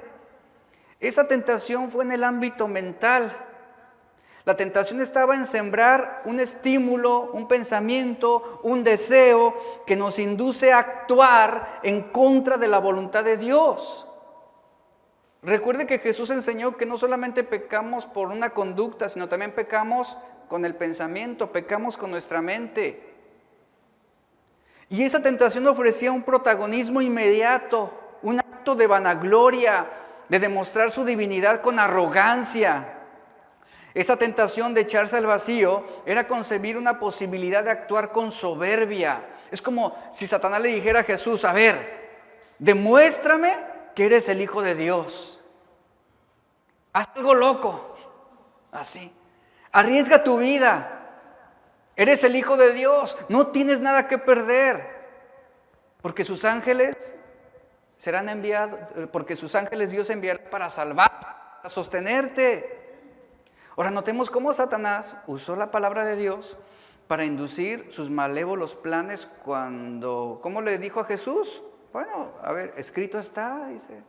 Esta tentación fue en el ámbito mental. La tentación estaba en sembrar un estímulo, un pensamiento, un deseo que nos induce a actuar en contra de la voluntad de Dios. Recuerde que Jesús enseñó que no solamente pecamos por una conducta, sino también pecamos con el pensamiento, pecamos con nuestra mente. Y esa tentación ofrecía un protagonismo inmediato, un acto de vanagloria, de demostrar su divinidad con arrogancia. Esa tentación de echarse al vacío era concebir una posibilidad de actuar con soberbia. Es como si Satanás le dijera a Jesús: a ver, demuéstrame que eres el Hijo de Dios. Haz algo loco, así. Arriesga tu vida. Eres el Hijo de Dios, no tienes nada que perder, porque sus ángeles serán enviados, porque sus ángeles Dios enviará para salvar, para sostenerte. Ahora notemos cómo Satanás usó la palabra de Dios para inducir sus malévolos planes cuando, ¿cómo le dijo a Jesús? Bueno, a ver, escrito está, dice.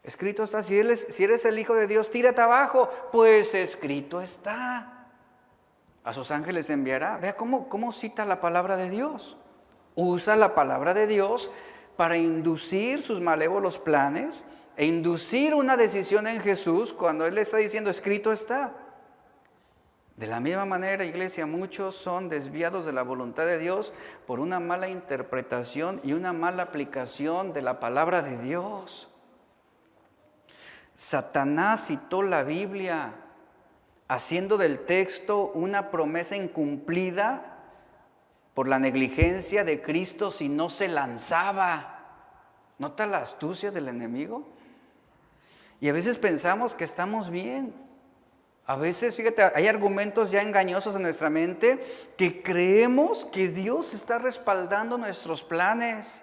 Escrito está, si eres el Hijo de Dios, tírate abajo, pues escrito está. A sus ángeles enviará. Vea cómo cita la palabra de Dios. Usa la palabra de Dios para inducir sus malévolos planes e inducir una decisión en Jesús cuando Él le está diciendo: escrito está. De la misma manera, iglesia, muchos son desviados de la voluntad de Dios por una mala interpretación y una mala aplicación de la palabra de Dios. Satanás citó la Biblia haciendo del texto una promesa incumplida por la negligencia de Cristo si no se lanzaba. ¿Nota la astucia del enemigo? Y a veces pensamos que estamos bien. A veces, fíjate, hay argumentos ya engañosos en nuestra mente que creemos que Dios está respaldando nuestros planes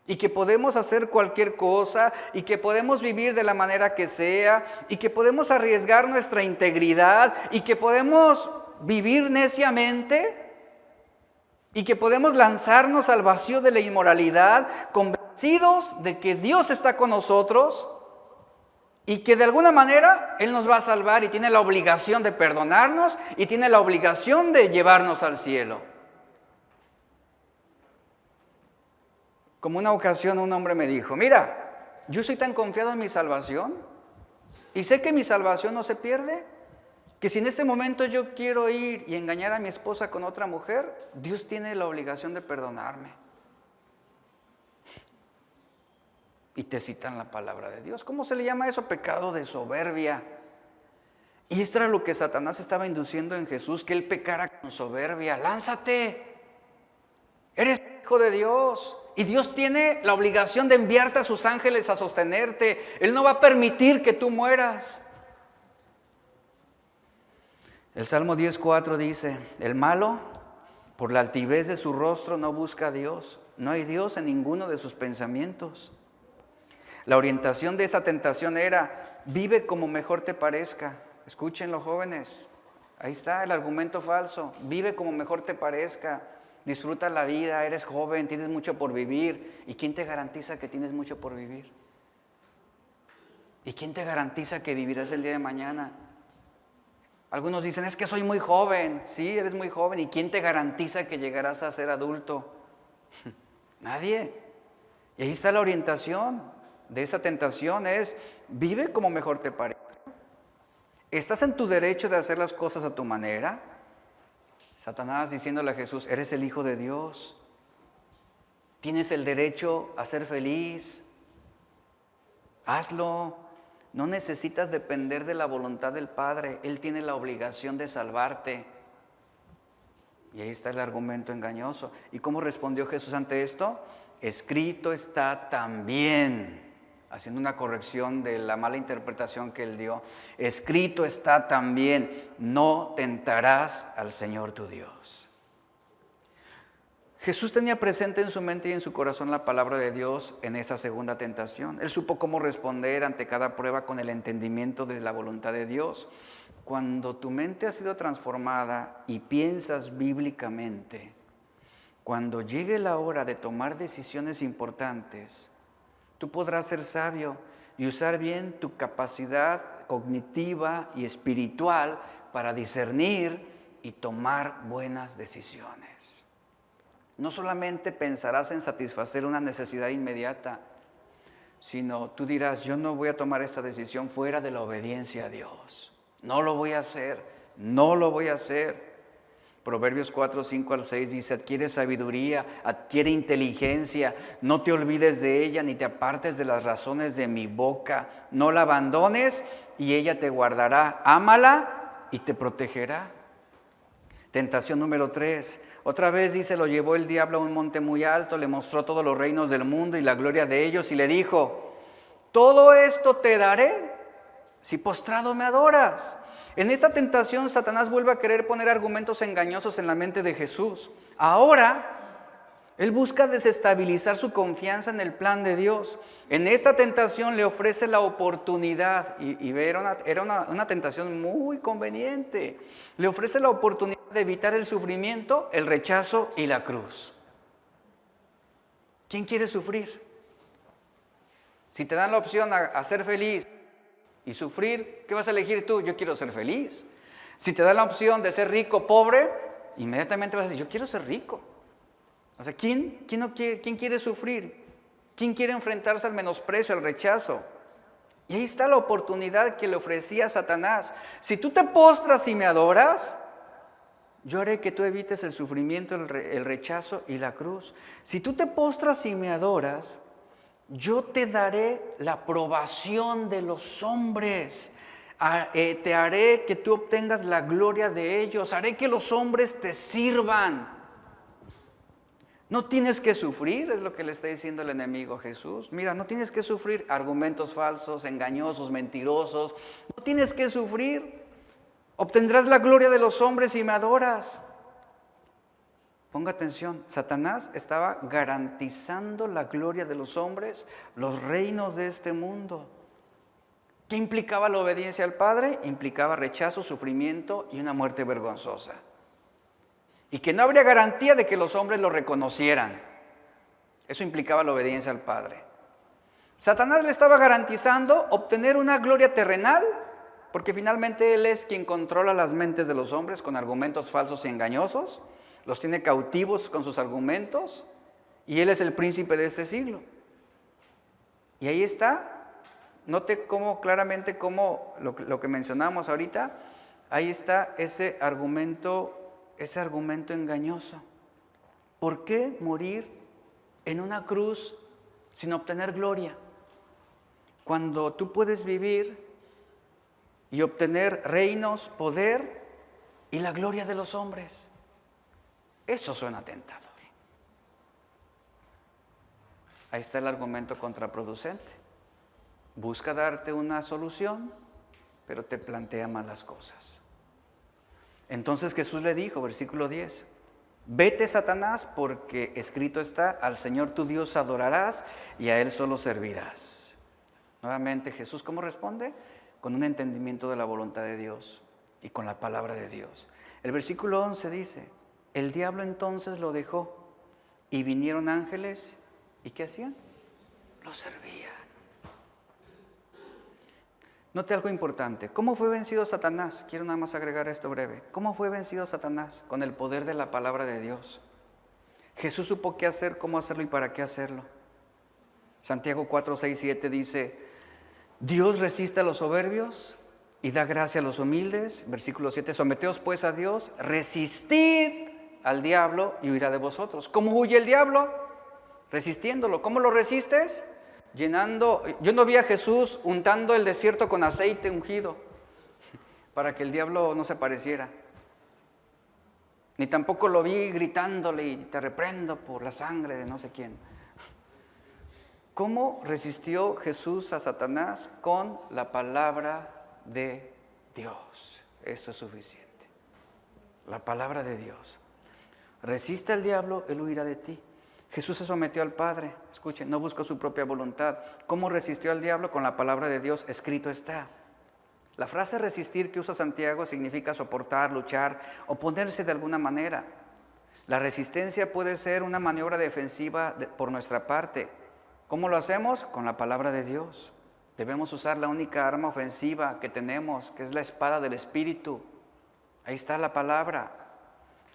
y que podemos hacer cualquier cosa y que podemos vivir de la manera que sea y que podemos arriesgar nuestra integridad y que podemos vivir neciamente y que podemos lanzarnos al vacío de la inmoralidad convencidos de que Dios está con nosotros y que de alguna manera Él nos va a salvar y tiene la obligación de perdonarnos y tiene la obligación de llevarnos al cielo. Como una ocasión un hombre me dijo: mira, yo soy tan confiado en mi salvación y sé que mi salvación no se pierde, que si en este momento yo quiero ir y engañar a mi esposa con otra mujer, Dios tiene la obligación de perdonarme. Y te citan la palabra de Dios. ¿Cómo se le llama eso? Pecado de soberbia. Y esto era lo que Satanás estaba induciendo en Jesús, que él pecara con soberbia. Lánzate, eres hijo de Dios. Y Dios tiene la obligación de enviarte a sus ángeles a sostenerte. Él no va a permitir que tú mueras. El Salmo 10:4 dice: el malo, por la altivez de su rostro, no busca a Dios. No hay Dios en ninguno de sus pensamientos. La orientación de esa tentación era: vive como mejor te parezca. Escúchenlo, jóvenes. Ahí está el argumento falso. Vive como mejor te parezca. Disfruta la vida, eres joven, tienes mucho por vivir. ¿Y quién te garantiza que tienes mucho por vivir? ¿Y quién te garantiza que vivirás el día de mañana? Algunos dicen: es que soy muy joven. Sí, eres muy joven. ¿Y quién te garantiza que llegarás a ser adulto? Nadie. Y ahí está la orientación de esa tentación: es vive como mejor te parezca. ¿Estás en tu derecho de hacer las cosas a tu manera? Satanás diciéndole a Jesús: eres el Hijo de Dios, tienes el derecho a ser feliz, hazlo, no necesitas depender de la voluntad del Padre, Él tiene la obligación de salvarte. Y ahí está el argumento engañoso. ¿Y cómo respondió Jesús ante esto? Escrito está también, haciendo una corrección de la mala interpretación que él dio. Escrito está también: no tentarás al Señor tu Dios. Jesús tenía presente en su mente y en su corazón la palabra de Dios en esa segunda tentación. Él supo cómo responder ante cada prueba con el entendimiento de la voluntad de Dios. Cuando tu mente ha sido transformada y piensas bíblicamente, cuando llegue la hora de tomar decisiones importantes, tú podrás ser sabio y usar bien tu capacidad cognitiva y espiritual para discernir y tomar buenas decisiones. No solamente pensarás en satisfacer una necesidad inmediata, sino tú dirás: yo no voy a tomar esta decisión fuera de la obediencia a Dios. No lo voy a hacer, no lo voy a hacer. Proverbios 4, 5 al 6 dice, adquiere sabiduría, adquiere inteligencia, no te olvides de ella ni te apartes de las razones de mi boca. No la abandones y ella te guardará. Ámala y te protegerá. Tentación número 3. Otra vez dice, lo llevó el diablo a un monte muy alto, le mostró todos los reinos del mundo y la gloria de ellos y le dijo, todo esto te daré si postrado me adoras. En esta tentación, Satanás vuelve a querer poner argumentos engañosos en la mente de Jesús. Ahora, él busca desestabilizar su confianza en el plan de Dios. En esta tentación le ofrece la oportunidad, y era una tentación muy conveniente. Le ofrece la oportunidad de evitar el sufrimiento, el rechazo y la cruz. ¿Quién quiere sufrir? Si te dan la opción a ser feliz y sufrir, ¿qué vas a elegir tú? Yo quiero ser feliz. Si te da la opción de ser rico o pobre, inmediatamente vas a decir, yo quiero ser rico. O sea, ¿quién quiere sufrir? ¿Quién quiere enfrentarse al menosprecio, al rechazo? Y ahí está la oportunidad que le ofrecía a Satanás. Si tú te postras y me adoras, yo haré que tú evites el sufrimiento, el rechazo y la cruz. Si tú te postras y me adoras, yo te daré la aprobación de los hombres. Te haré que tú obtengas la gloria de ellos. Haré que los hombres te sirvan. No tienes que sufrir, es lo que le está diciendo el enemigo a Jesús. Mira, no tienes que sufrir argumentos falsos, engañosos, mentirosos. No tienes que sufrir. Obtendrás la gloria de los hombres si me adoras. Ponga atención, Satanás estaba garantizando la gloria de los hombres, los reinos de este mundo. ¿Qué implicaba la obediencia al Padre? Implicaba rechazo, sufrimiento y una muerte vergonzosa. Y que no habría garantía de que los hombres lo reconocieran. Eso implicaba la obediencia al Padre. Satanás le estaba garantizando obtener una gloria terrenal, porque finalmente él es quien controla las mentes de los hombres con argumentos falsos y engañosos. Los tiene cautivos con sus argumentos y él es el príncipe de este siglo. Y ahí está, note claramente cómo lo que mencionamos ahorita, ahí está ese argumento engañoso. ¿Por qué morir en una cruz sin obtener gloria? Cuando tú puedes vivir y obtener reinos, poder y la gloria de los hombres. Eso suena tentador. Ahí está el argumento contraproducente. Busca darte una solución, pero te plantea malas cosas. Entonces Jesús le dijo, versículo 10, vete, Satanás, porque escrito está, al Señor tu Dios adorarás y a Él solo servirás. Nuevamente Jesús, ¿cómo responde? Con un entendimiento de la voluntad de Dios y con la palabra de Dios. El versículo 11 dice, el diablo entonces lo dejó y vinieron ángeles, ¿y qué hacían? Lo servían. Note algo importante. ¿Cómo fue vencido Satanás? Quiero nada más agregar esto breve. ¿Cómo fue vencido Satanás? Con el poder de la palabra de Dios. Jesús supo qué hacer, cómo hacerlo y para qué hacerlo. Santiago 4, 6, 7 dice, Dios resiste a los soberbios y da gracia a los humildes. Versículo 7, someteos pues a Dios, resistid al diablo y huirá de vosotros. ¿Cómo huye el diablo? Resistiéndolo. ¿Cómo lo resistes? Llenando. Yo no vi a Jesús untando el desierto con aceite ungido para que el diablo no se apareciera. Ni tampoco lo vi gritándole y te reprendo por la sangre de no sé quién. ¿Cómo resistió Jesús a Satanás? Con la palabra de Dios. Esto es suficiente. La palabra de Dios. Resiste al diablo, él huirá de ti. Jesús se sometió al Padre. Escuchen, no buscó su propia voluntad. ¿Cómo resistió al diablo? Con la palabra de Dios. Escrito está. La frase resistir que usa Santiago significa soportar, luchar, oponerse de alguna manera. La resistencia puede ser una maniobra defensiva por nuestra parte. ¿Cómo lo hacemos? Con la palabra de Dios. Debemos usar la única arma ofensiva que tenemos, que es la espada del Espíritu. Ahí está la palabra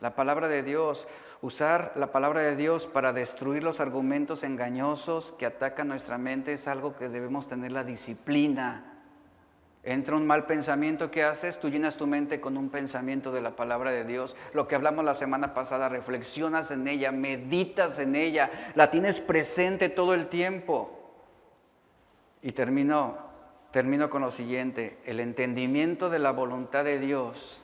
de Dios. Usar la palabra de Dios para destruir los argumentos engañosos que atacan nuestra mente es algo que debemos tener la disciplina. Entra un mal pensamiento, ¿qué haces? Tú llenas tu mente con un pensamiento de la palabra de Dios. Lo que hablamos la semana pasada, reflexionas en ella, meditas en ella, la tienes presente todo el tiempo. Y termino con lo siguiente: el entendimiento de la voluntad de Dios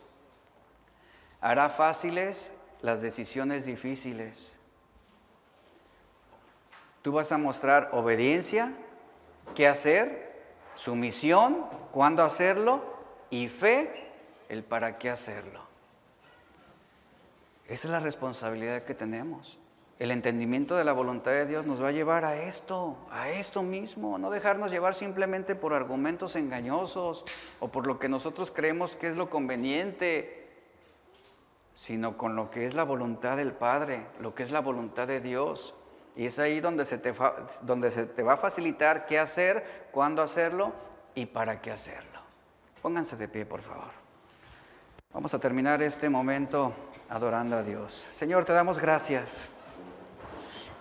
hará fáciles las decisiones difíciles. Tú vas a mostrar obediencia, qué hacer, sumisión, cuándo hacerlo, y fe, el para qué hacerlo. Esa es la responsabilidad que tenemos. El entendimiento de la voluntad de Dios nos va a llevar a esto mismo, no dejarnos llevar simplemente por argumentos engañosos o por lo que nosotros creemos que es lo conveniente, sino con lo que es la voluntad del Padre, lo que es la voluntad de Dios. Y es ahí donde se te va a facilitar qué hacer, cuándo hacerlo y para qué hacerlo. Pónganse de pie, por favor. Vamos a terminar este momento adorando a Dios. Señor, te damos gracias.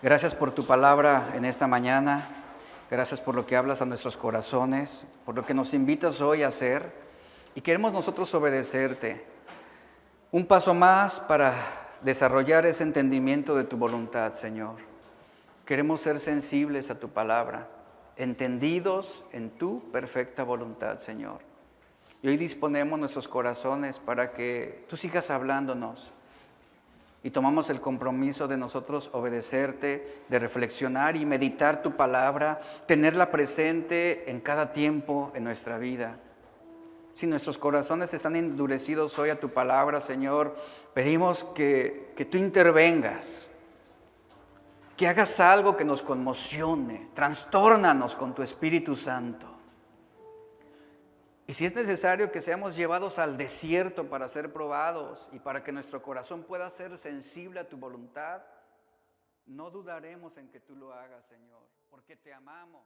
Gracias por tu palabra en esta mañana. Gracias por lo que hablas a nuestros corazones, por lo que nos invitas hoy a hacer. Y queremos nosotros obedecerte. Un paso más para desarrollar ese entendimiento de tu voluntad, Señor. Queremos ser sensibles a tu palabra, entendidos en tu perfecta voluntad, Señor. Y hoy disponemos nuestros corazones para que tú sigas hablándonos. Y tomamos el compromiso de nosotros obedecerte, de reflexionar y meditar tu palabra, tenerla presente en cada tiempo en nuestra vida. Si nuestros corazones están endurecidos hoy a tu palabra, Señor, pedimos que tú intervengas, que hagas algo que nos conmocione, trastórnanos con tu Espíritu Santo. Y si es necesario que seamos llevados al desierto para ser probados y para que nuestro corazón pueda ser sensible a tu voluntad, no dudaremos en que tú lo hagas, Señor, porque te amamos.